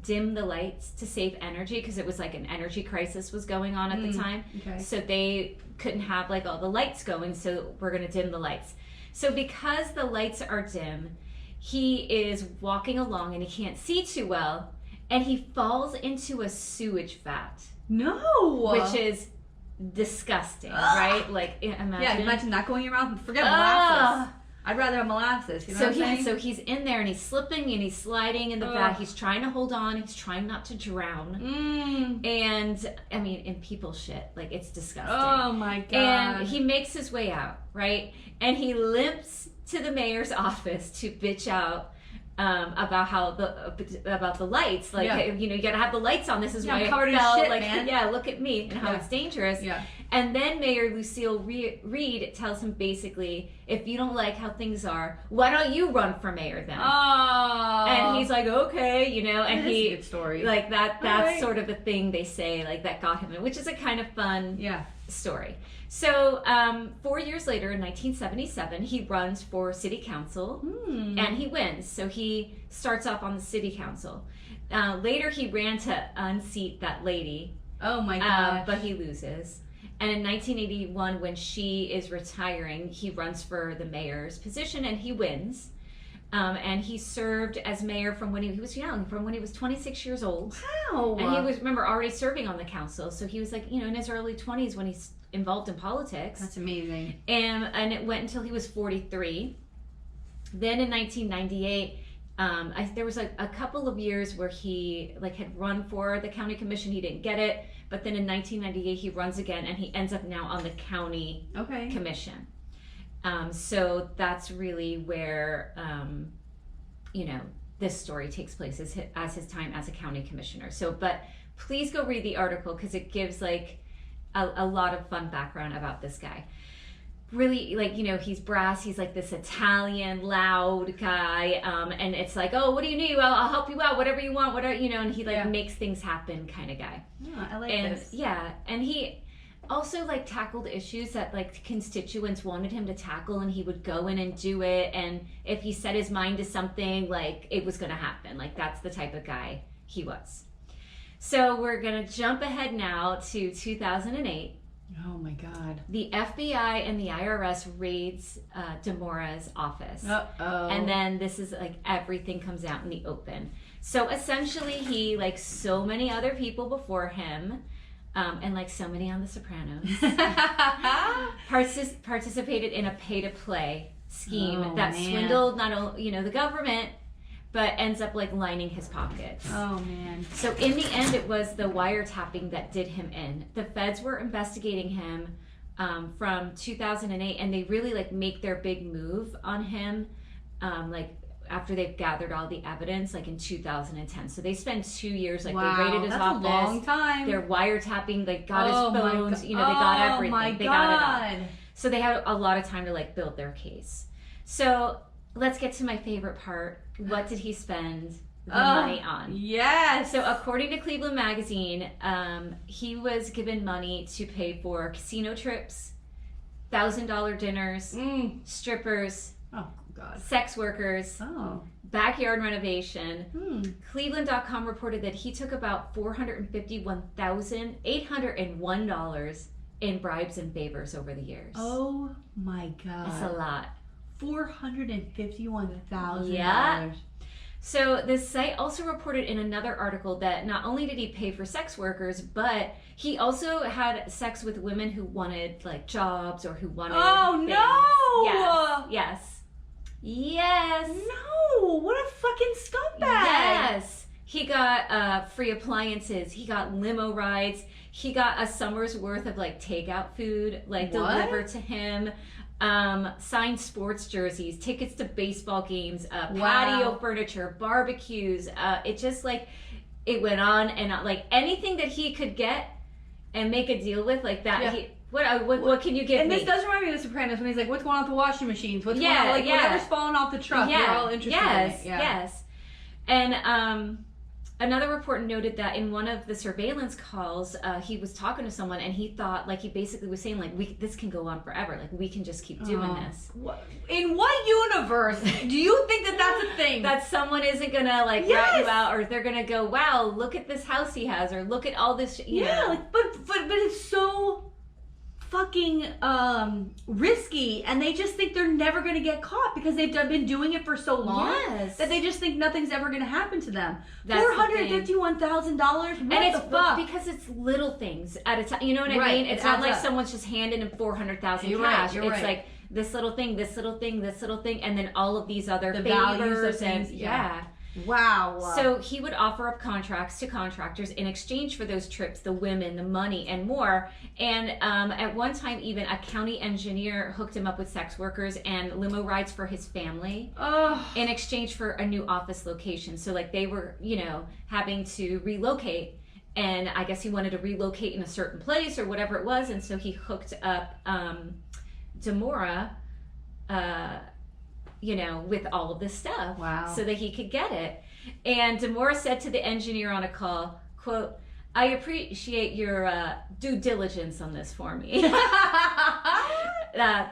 dim the lights to save energy because it was like an energy crisis was going on at the time. Okay. So they couldn't have like all the lights going, so we're going to dim the lights. So because the lights are dim, he is walking along and he can't see too well, and he falls into a sewage vat. No! Which is disgusting, right? Like, imagine. Yeah, imagine that going in your mouth. Forget molasses. I'd rather have molasses. You know what I'm saying? So he's in there and he's slipping and he's sliding in the vat. He's trying to hold on. He's trying not to drown. And I mean, and people shit. Like, it's disgusting. Oh my God. And he makes his way out, right? And he limps to the mayor's office to bitch out about the lights, like you gotta have the lights on. This is why covered it fell. In shit, like, man. Look at me and how it's dangerous. Yeah. And then Mayor Lucille Reed tells him basically, if you don't like how things are, why don't you run for mayor then? Oh. And he's like, okay, and he a good story. Like that's sort of the thing they say, like that got him in, which is a kind of fun story. So 4 years later, in 1977, he runs for city council and he wins. So he starts off on the city council. Later, he ran to unseat that lady. Oh my gosh. But he loses. And in 1981, when she is retiring, he runs for the mayor's position and he wins. And he served as mayor from when he was young, from when he was 26 years old. Wow. And he was, remember, already serving on the council. So he was like, in his early 20s when he's involved in politics. That's amazing. And it went until he was 43. Then in 1998, there was a couple of years where he had run for the county commission. He didn't get it. But then in 1998, he runs again, and he ends up now on the county commission. So that's really where, this story takes place as his time as a county commissioner. So, but please go read the article because it gives a lot of fun background about this guy. Really, he's brass. He's like this Italian, loud guy. And it's like, oh, what do you need? Well, I'll help you out. Whatever you want, whatever, and he makes things happen kind of guy. Oh, I like this. Yeah. And he also tackled issues that constituents wanted him to tackle, and he would go in and do it. And if he set his mind to something, it was going to happen. That's the type of guy he was. So we're going to jump ahead now to 2008. Oh my God. The FBI and the IRS raids Dimora's office. Uh-oh. And then this is everything comes out in the open. So essentially he, like so many other people before him, and like so many on The Sopranos, participated in a pay-to-play scheme that swindled not only the government, but ends up like lining his pockets. Oh man. So in the end, it was the wiretapping that did him in. The feds were investigating him from 2008, and they really like make their big move on him like after they've gathered all the evidence, like in 2010. So they spend 2 years, like they raided his office. That's a long time. They're wiretapping, they got his phones, they got everything. They got it all. So they had a lot of time to like build their case. So let's get to my favorite part. What did he spend the money on? Yes. So according to Cleveland Magazine, he was given money to pay for casino trips, $1,000 dinners, strippers, sex workers, backyard renovation. Cleveland.com reported that he took about $451,801 in bribes and favors over the years. Oh my God. That's a lot. $451,000. Yeah. So the site also reported in another article that not only did he pay for sex workers, but he also had sex with women who wanted like jobs or who wanted things. No! Yes. No! What a fucking scumbag! Yes. He got free appliances. He got limo rides. He got a summer's worth of like takeout food like delivered to him. Signed sports jerseys, tickets to baseball games, patio furniture, barbecues. It just like it went on and on. Like anything that he could get and make a deal with, like that. Yeah. What can you give me? And this does remind me of The Sopranos when he's like, "What's going on with the washing machines? What's going on? Like whatever's falling off the truck." You're all interested in it. Yes. And another report noted that in one of the surveillance calls, he was talking to someone and he thought, like, he basically was saying, like, this can go on forever. Like, we can just keep doing this. In what universe do you think that that's a thing? That someone isn't going to, like, rat you out, or they're going to go, wow, look at this house he has, or look at all this, you know. Like, but it's so fucking risky, and they just think they're never going to get caught because they've been doing it for so long that they just think nothing's ever going to happen to them. $451,000. And it's the fuck? Because it's little things at a time. You know what I mean? It's not like someone's just handing him $400,000 cash. It's like this little thing, this little thing, this little thing, and then all of these other favors and Wow. So he would offer up contracts to contractors in exchange for those trips, the women, the money, and more. And at one time, even a county engineer hooked him up with sex workers and limo rides for his family in exchange for a new office location. So like they were, having to relocate. And I guess he wanted to relocate in a certain place or whatever it was. And so he hooked up Dimora, with all of this stuff. Wow. So that he could get it. And Dimora said to the engineer on a call, quote, "I appreciate your due diligence on this for me."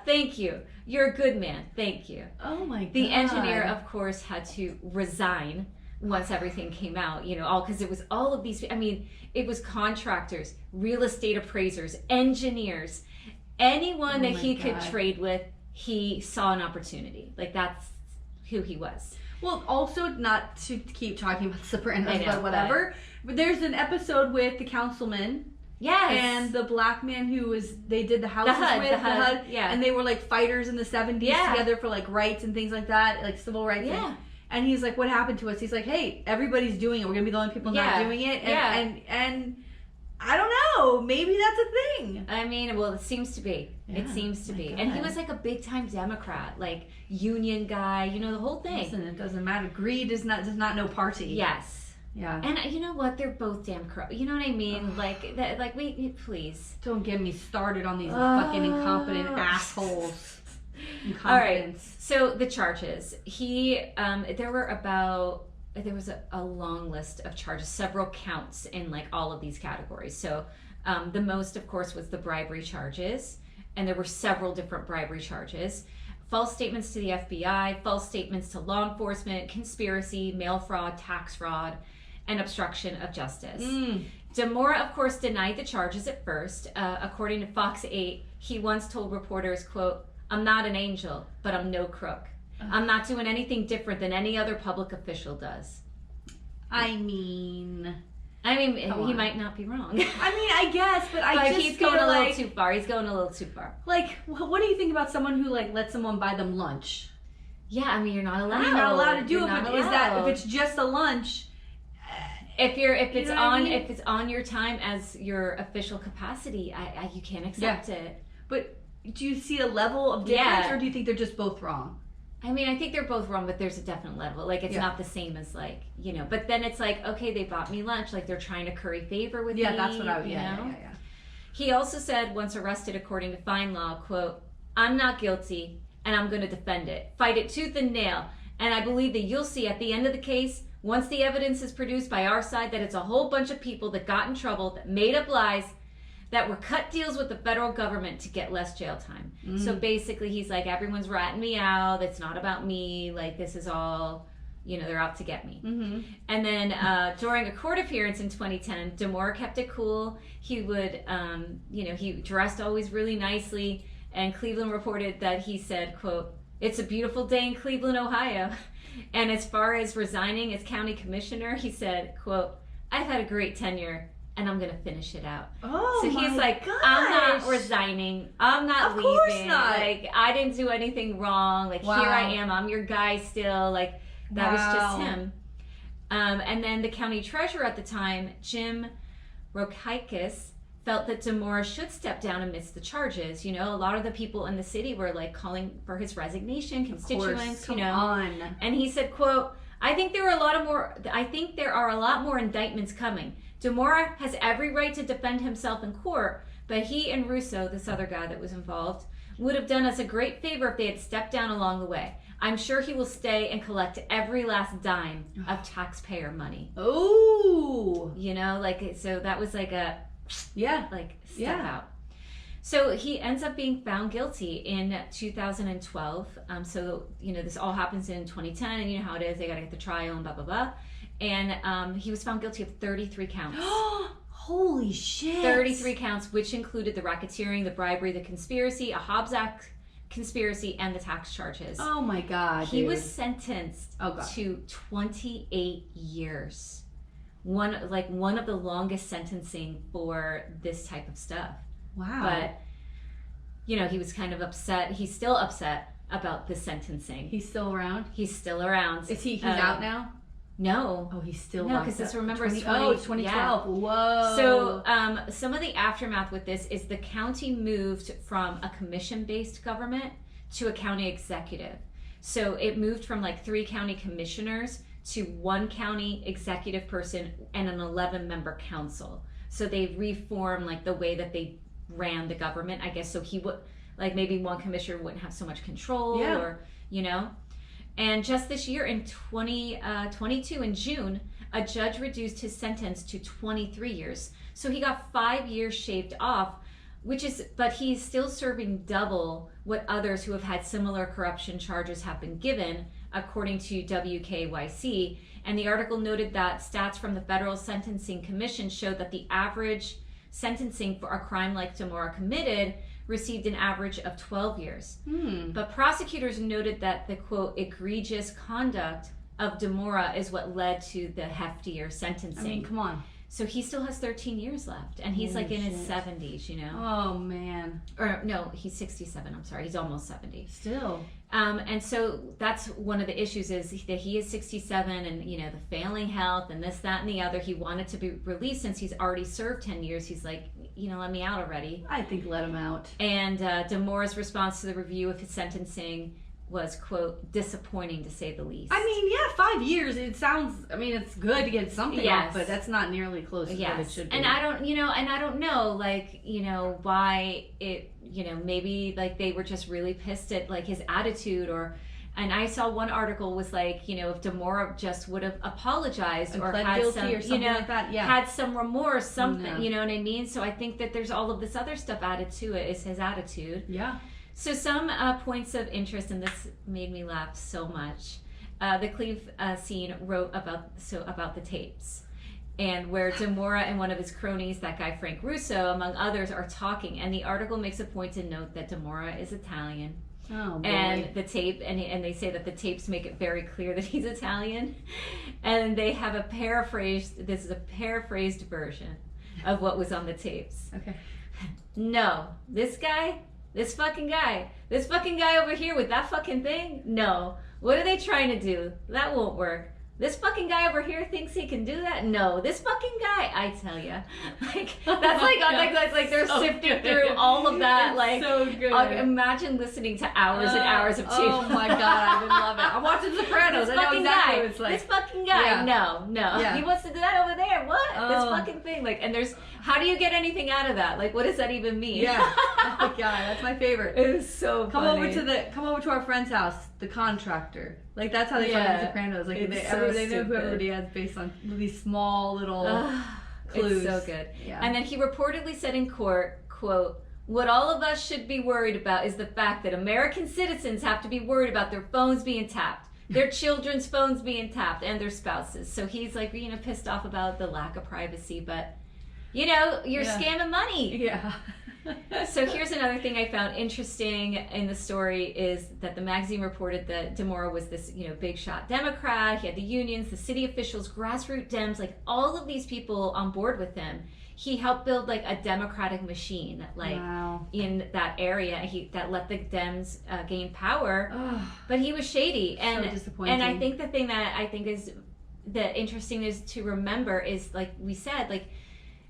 Thank you. You're a good man. Thank you. Oh my God. The engineer, of course, had to resign once everything came out, all because it was all of these, it was contractors, real estate appraisers, engineers, anyone that he could trade with. He saw an opportunity. Like, that's who he was. Well, also, not to keep talking about Sopranos, but whatever. But there's an episode with the councilman. Yes. And the black man they did the houses the HUD. Yeah. And they were like fighters in the 70s together for like rights and things like that, like civil rights. Yeah. And he's like, "What happened to us?" He's like, "Hey, everybody's doing it. We're going to be the only people not doing it." And I don't know. Maybe that's a thing. Well, it seems to be. It seems to be. God. And he was like a big time Democrat, like union guy, the whole thing. Listen, it doesn't matter. Greed does not know party. Yes. Yeah. And you know what? They're both damn corrupt. You know what I mean? Like that. Like we please don't get me started on these fucking incompetent assholes. All right. So the charges. There was a long list of charges, several counts in like all of these categories. So the most, of course, was the bribery charges, and there were several different bribery charges. False statements to the FBI, false statements to law enforcement, conspiracy, mail fraud, tax fraud, and obstruction of justice. Dimora, of course, denied the charges at first. According to Fox 8, he once told reporters, quote, "I'm not an angel, but I'm no crook. I'm not doing anything different than any other public official does." I mean, he might not be wrong. I mean, I guess, but he's going a little too far. He's going a little too far. Like, what do you think about someone who like lets someone buy them lunch? Yeah, I mean, you're not allowed. You're not allowed to do it. But is that if it's just a lunch? If it's on your time as your official capacity, you can't accept it. But do you see a level of difference, or do you think they're just both wrong? I mean, I think they're both wrong, but there's a definite level. Like, it's not the same as, like, but then it's like, okay, they bought me lunch. Like, they're trying to curry favor with me. Yeah, that's what I would, yeah. He also said, once arrested according to fine law, quote, "I'm not guilty, and I'm going to defend it. Fight it tooth and nail. And I believe that you'll see at the end of the case, once the evidence is produced by our side, that it's a whole bunch of people that got in trouble, that made up lies, that were cut deals with the federal government to get less jail time." So basically he's like, everyone's ratting me out. It's not about me. Like, this is all, they're out to get me. And then during a court appearance in 2010, Dimora kept it cool. He would, he dressed always really nicely. And Cleveland reported that he said, quote, "It's a beautiful day in Cleveland, Ohio." And as far as resigning as county commissioner, he said, quote, "I've had a great tenure, and I'm going to finish it out." Oh, so he's like, gosh. "I'm not resigning. I'm not leaving. Of course not. Like, I didn't do anything wrong. Like, here I am. I'm your guy still." Like, that was just him. And then the county treasurer at the time, Jim Rokaikis, felt that Dimora should step down amidst the charges. A lot of the people in the city were like calling for his resignation, constituents, Come on. And he said, quote, I think there are a lot more indictments coming. Dimora has every right to defend himself in court, but he and Russo, this other guy that was involved, would have done us a great favor if they had stepped down along the way. I'm sure he will stay and collect every last dime of taxpayer money." Oh. So that was like a step out. So he ends up being found guilty in 2012. This all happens in 2010, and you know how it is. They got to get the trial and blah, blah, blah. And he was found guilty of 33 counts. Holy shit. 33 counts, which included the racketeering, the bribery, the conspiracy, a Hobbs Act conspiracy, and the tax charges. Oh my God. He was sentenced to 28 years. One of the longest sentencing for this type of stuff. Wow. But he was kind of upset. He's still upset about the sentencing. He's still around? He's still around. Is he's out now? No. Oh, he's still no, because this, remember, it's 2012. Yeah. Whoa. So some of the aftermath with this is the county moved from a commission-based government to a county executive. So it moved from like 3 county commissioners to 1 county executive person and an 11-member council. So they reformed like the way that they ran the government, I guess. So he would, like, maybe one commissioner wouldn't have so much control, or And just this year in 2022 in June, a judge reduced his sentence to 23 years. So he got 5 years shaved off, but he's still serving double what others who have had similar corruption charges have been given, according to WKYC. And the article noted that stats from the Federal Sentencing Commission showed that the average sentencing for a crime like Dimora committed received an average of 12 years. But prosecutors noted that the, quote, egregious conduct of Dimora is what led to the heftier sentencing. I mean, come on. So he still has 13 years left, and he's in his 70s, Oh, man. Or no, he's 67. I'm sorry, he's almost 70. Still. And so that's one of the issues, is that he is 67, and the failing health and this, that, and the other. He wanted to be released since he's already served 10 years. He's like, let me out already. I think let him out. And Dimora's response to the review of his sentencing was, quote, disappointing to say the least. I mean, 5 years, it sounds, it's good to get something off, but that's not nearly close to what it should be. And I don't know, why it, maybe like they were just really pissed at like his attitude, and I saw one article was like, if Dimora just would have apologized or had some, or something like that, had some remorse, something, you know what I mean? So I think that there's all of this other stuff added to it, is his attitude. Yeah. So some points of interest, and this made me laugh so much. The Cleve scene wrote about the tapes, and where Dimora and one of his cronies, that guy Frank Russo, among others, are talking. And the article makes a point to note that Dimora is Italian, Oh, boy. And the tape, and they say that the tapes make it very clear that he's Italian. And they have this is a paraphrased version of what was on the tapes. Okay. No, this fucking guy over here with that fucking thing, no. What are they trying to do? That won't work. This fucking guy over here thinks he can do that? No, this fucking guy, I tell ya. Like, that's like they're so sifting through all of that. It's like, so good. Imagine listening to hours and hours of tape. Oh my God, I would love it. I'm watching Sopranos. I know exactly what it's like. This fucking guy, no. Yeah. He wants to do that over there. What? This fucking thing. Like, and how do you get anything out of that? Like, what does that even mean? Yeah. Oh my God, that's my favorite. It is so funny. Come over to our friend's house, the contractor. Like, that's how they talk in Sopranos. Like, they know who everybody has based on these small little clues. It's so good. Yeah. And then he reportedly said in court, quote, "What all of us should be worried about is the fact that American citizens have to be worried about their phones being tapped, their children's phones being tapped, and their spouses." So he's like, pissed off about the lack of privacy, but, you're scamming money. Yeah. So here's another thing I found interesting in the story is that the magazine reported that Dimora was this, big shot Democrat. He had the unions, the city officials, grassroots Dems, like all of these people on board with him. He helped build like a democratic machine, like in that area. That let the Dems gain power, but he was shady. And so disappointing. And I think the thing that I think is the interesting is to remember is, like we said, like,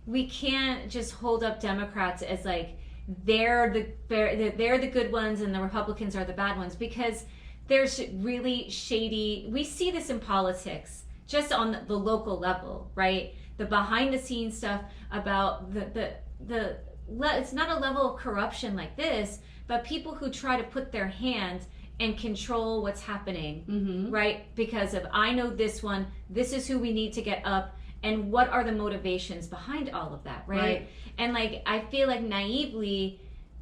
we can't just hold up Democrats as like they're the good ones and the Republicans are the bad ones, because there's really shady. We see this in politics just on the local level, right? The behind the scenes stuff about it's not a level of corruption like this, but people who try to put their hand and control what's happening, right? Because of, I know this one, this is who we need to get up. And what are the motivations behind all of that, right? And like, I feel like naively,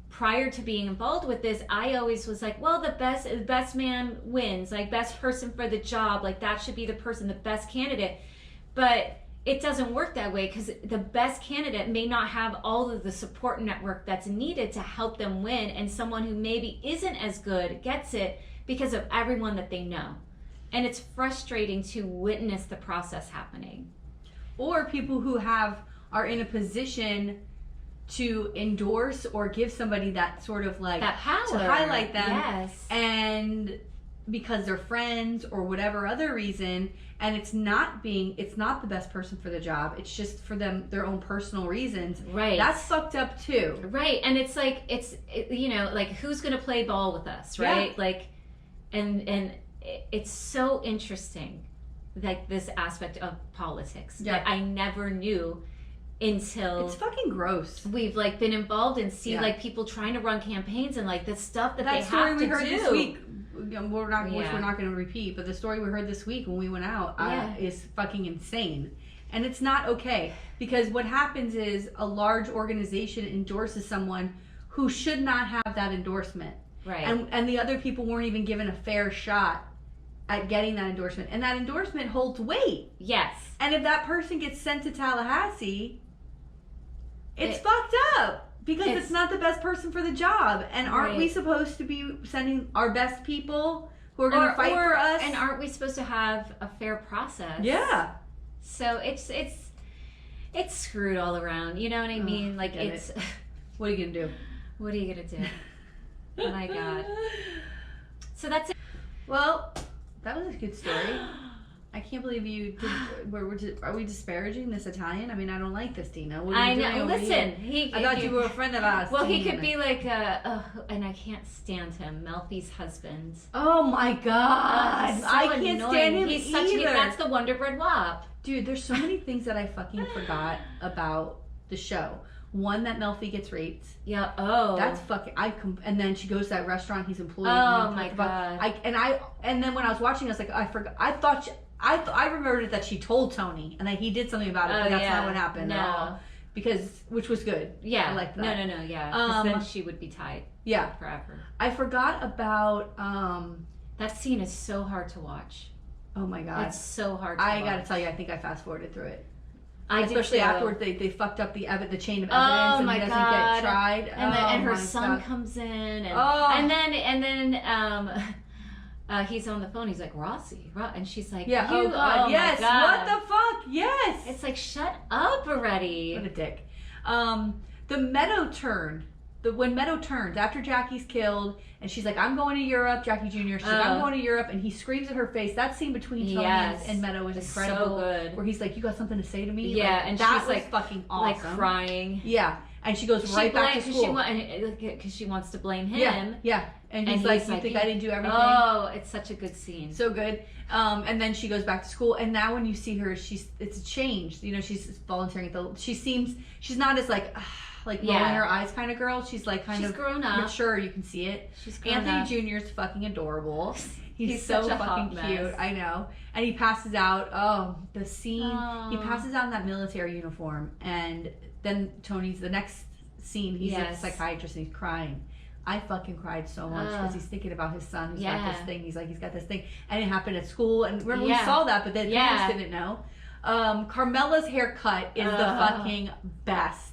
prior to being involved with this, I always was like, well, the best man wins, like best person for the job, like that should be the person, the best candidate. But it doesn't work that way, because the best candidate may not have all of the support network that's needed to help them win, and someone who maybe isn't as good gets it because of everyone that they know. And it's frustrating to witness the process happening. Or people who are in a position to endorse or give somebody that sort of like that power to highlight them, yes, and because they're friends or whatever other reason, and it's not the best person for the job, it's just for their own personal reasons, right? That's fucked up too, right? And it's like like, who's gonna play ball with us, right? Like, and it's so interesting, like this aspect of politics that I never knew until it's fucking gross. We've like been involved and see like people trying to run campaigns and like the stuff that they have to do. That story we heard this week, we're not going to repeat, but the story we heard this week when we went out is fucking insane. And it's not okay, because what happens is a large organization endorses someone who should not have that endorsement, right? And the other people weren't even given a fair shot at getting that endorsement, and that endorsement holds weight. Yes. And if that person gets sent to Tallahassee, it's fucked up, because it's not the best person for the job. And aren't we supposed to be sending our best people who are going to fight for us? And aren't we supposed to have a fair process? Yeah. So it's screwed all around. You know what I mean? Like, it's what are you gonna do? What are you gonna do? Oh my God. So that's it. Well, that was a good story. I can't believe you did. Are we disparaging this Italian? I mean, I don't like this, Dina. What are you doing? Listen, I thought you were a friend of ours. Well, he could be like and I can't stand him, Melfi's husband. Oh my God, so I can't stand him either. That's the Wonder Bread Wop. Dude, there's so many things that I fucking forgot about the show. One, that Melfi gets raped. Yeah. Oh. That's fucking. And then she goes to that restaurant he's employed. Oh my God. And then when I was watching, I was like, I forgot. I remembered that she told Tony and that he did something about it, but that's not what happened at all. Which was good. Yeah. I like that. No, yeah. Because then she would be tied. Yeah. Forever. I forgot about. That scene is so hard to watch. Oh my God. It's so hard to watch. I gotta tell you, I think I fast forwarded through it. Especially afterwards, they fucked up the chain of evidence, and he doesn't get tried. And her son comes in, and then he's on the phone. He's like, Rossi, and she's like, yeah, oh God, yes, what the fuck, yes. It's like, shut up already. What a dick. The Meadow turn. When Meadow turns after Jackie's killed, and she's like, "I'm going to Europe." Jackie Jr. She's like, "I'm going to Europe," and he screams at her face. That scene between Tony and Meadow is incredible. So good. Where he's like, "You got something to say to me?" Yeah, like, and that she's was like fucking awesome, like crying. Yeah, and she goes right back to school because she wants to blame him. Yeah, and he's like, "You think I didn't do everything?" Oh, it's such a good scene. So good. And then she goes back to school, and now when you see her, it's changed. You know, she's volunteering at she's not as like rolling her eyes kind of girl. She's like she's grown up, mature. You can see it. She's grown Anthony up. Jr. is fucking adorable. He's so fucking cute. I know. And he passes out. Oh, the scene. He passes out in that military uniform, and then Tony's the next scene. He's a psychiatrist and he's crying. I fucking cried so much because he's thinking about his son who's got this thing. He's got this thing, and it happened at school. And remember, we saw that, but the parents didn't know. Carmela's haircut is the fucking best.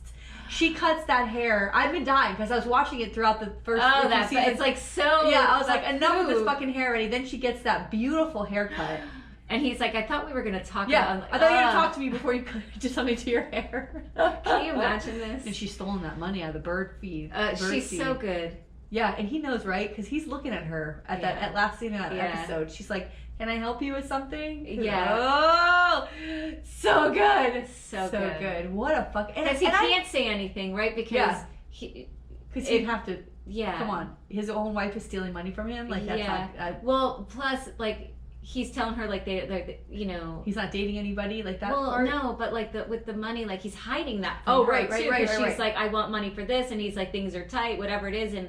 She cuts that hair. I've been dying because I was watching it throughout the first season. It's like so. Yeah, I was like, enough with this fucking hair already. Then she gets that beautiful haircut. And he's like, I thought we were going to talk about... Yeah, I thought you were going to talk to me before you did something to your hair. Can you imagine this? And she's stolen that money out of the bird feed. She's so good. Yeah, and he knows, right? Because he's looking at her at last scene in that episode. She's like, can I help you with something? Yeah. Oh, so good. So good. What a fuck. Because he can't say anything, right? Because he'd have to... Yeah. Come on. His own wife is stealing money from him? Like, that's not... Well, plus, like... He's telling her like they you know, he's not dating anybody like that. Well, part? No, but like with the money, like he's hiding that from her right. She's like, I want money for this, and he's like, things are tight, whatever it is, and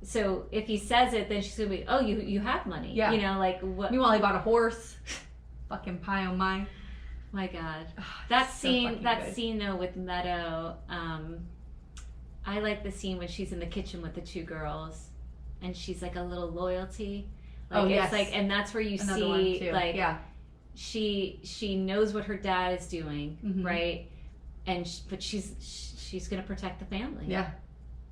so if he says it, then she's gonna be, oh, you have money, you know, like what? Meanwhile, he bought a horse. Fucking pie oh my. My God, that scene though with Meadow, I like the scene when she's in the kitchen with the two girls, and she's like a little loyalty. Like, it's like, and that's where you see, like, she knows what her dad is doing, right? And but she's gonna protect the family. Yeah,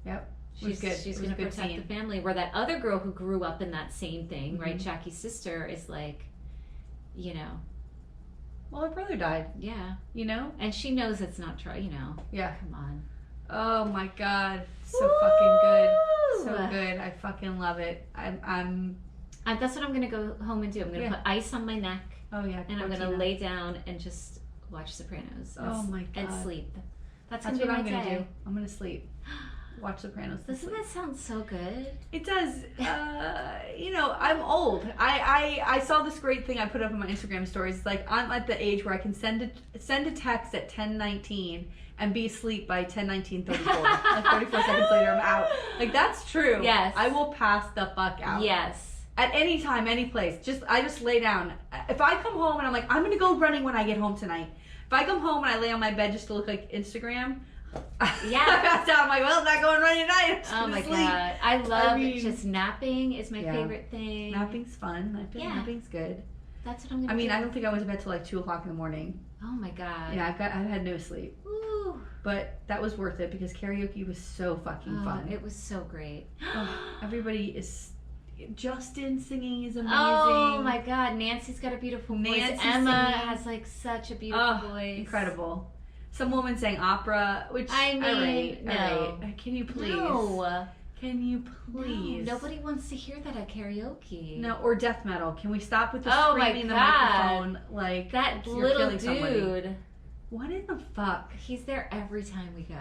yep. She's gonna protect the family. Where that other girl who grew up in that same thing, right? Jackie's sister is like, you know. Well, her brother died. Yeah. You know, and she knows it's not true. You know. Yeah. Come on. Oh my God, so fucking good, so good. I fucking love it. That's what I'm going to go home and do. I'm going to put ice on my neck. Oh, yeah. And I'm going to lay down and just watch Sopranos. Oh, my God. And sleep. That's what I'm going to do. I'm going to sleep. Watch Sopranos. Doesn't that sound so good? It does. You know, I'm old. I saw this great thing I put up on my Instagram stories. It's like, I'm at the age where I can send a text at 10:19 and be asleep by 10:19:34. Like 34 seconds later, I'm out. Like, that's true. Yes. I will pass the fuck out. Yes. At any time, any place. I just lay down. If I come home and I'm like, I'm going to go running when I get home tonight. If I come home and I lay on my bed just to look like Instagram, I pass out. I'm like, well, I'm not going running tonight. Oh my God. I love just napping is my favorite thing. Napping's fun. I feel napping's good. That's what I'm going to do. I don't think I went to bed till like 2 o'clock in the morning. Oh my God. Yeah, I've had no sleep. Ooh. But that was worth it because karaoke was so fucking fun. It was so great. Everybody is... Justin singing is amazing. Oh my God, Nancy's got a beautiful voice. Emma has like such a beautiful voice. Incredible. Some woman sang opera, which I mean, all right. Can you please? No. Can you please? No, nobody wants to hear that at karaoke. No, or death metal. Can we stop with the screaming in the microphone? Like that little dude. Somebody. What in the fuck? He's there every time we go.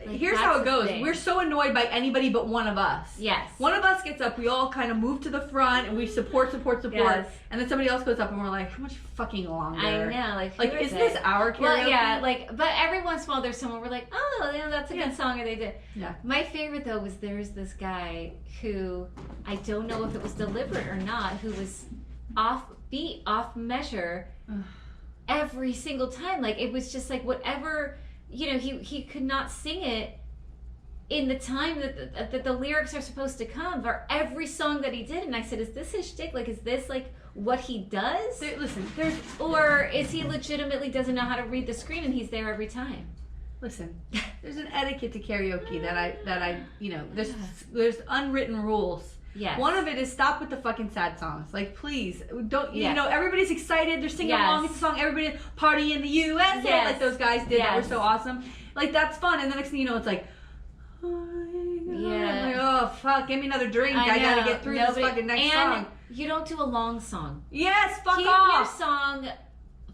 Like, here's how it goes. We're so annoyed by anybody but one of us. Yes. One of us gets up, we all kind of move to the front, and we support. Yes. And then somebody else goes up, and we're like, how much fucking longer? I know. Like isn't this our karaoke? Well, yeah, but every once in a while there's someone we're like, oh, that's a good song, or they did. Yeah. My favorite, though, was there's this guy who, I don't know if it was deliberate or not, who was off beat, off measure every single time. Like, it was just like whatever... You know, he could not sing it in the time that the lyrics are supposed to come for every song that he did. And I said, is this his shtick? Like, is this like what he does? Or is he legitimately doesn't know how to read the screen and he's there every time? Listen, there's an etiquette to karaoke that I there's unwritten rules. Yes. One of it is stop with the fucking sad songs. Like, please, don't, you know, everybody's excited. They're singing along with the song. Everybody party in the USA like those guys did that were so awesome. Like, that's fun. And the next thing you know, it's like, like, oh, fuck, give me another drink. I gotta get through this fucking next song. You don't do a long song. Yes, fuck Keep off. Your song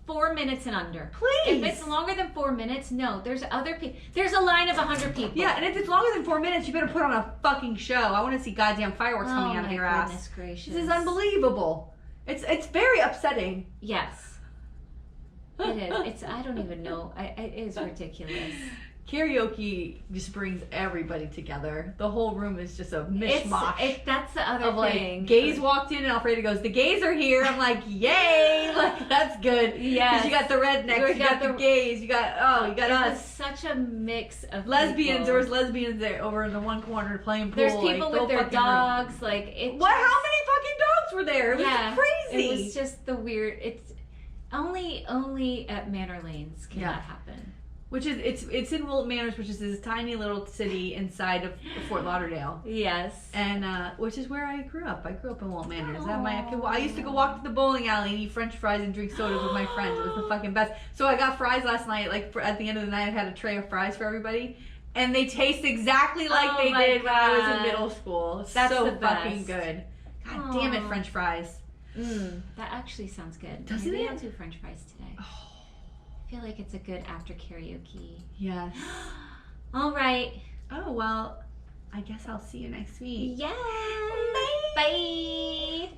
4 minutes and under. Please. If it's longer than 4 minutes, no. There's other people. There's a line of 100 people. Yeah, and if it's longer than 4 minutes, you better put on a fucking show. I want to see goddamn fireworks coming out of your ass. Oh, goodness gracious. This is unbelievable. It's very upsetting. Yes. It is. I don't even know. It is ridiculous. Karaoke just brings everybody together. The whole room is just a mishmash. That's the other thing. Like, gays walked in and Alfredo goes, the gays are here. I'm like, yay! Like, that's good. Yeah. Because you got the rednecks, you got the gays, you got us. Was such a mix of lesbians. people. There was lesbians there over in the one corner playing pool. There's people with their dogs. Room. Like it. What? How many fucking dogs were there? It was crazy. It was just the weird. It's only at Manor Lanes can that happen. Which is it's in Wilton Manors, which is this tiny little city inside of Fort Lauderdale. Yes. And which is where I grew up. I grew up in Wilton Manors. I used to go walk to the bowling alley and eat French fries and drink sodas with my friends. It was the fucking best. So I got fries last night. Like at the end of the night, I had a tray of fries for everybody, and they taste exactly like they did when I was in middle school. That's so the best. fucking good. God damn it, French fries. That actually sounds good. Doesn't Maybe it? I'll do French fries today. I feel like it's a good after karaoke. Yes. All right. Oh, well, I guess I'll see you next week. Yes. Bye. Bye.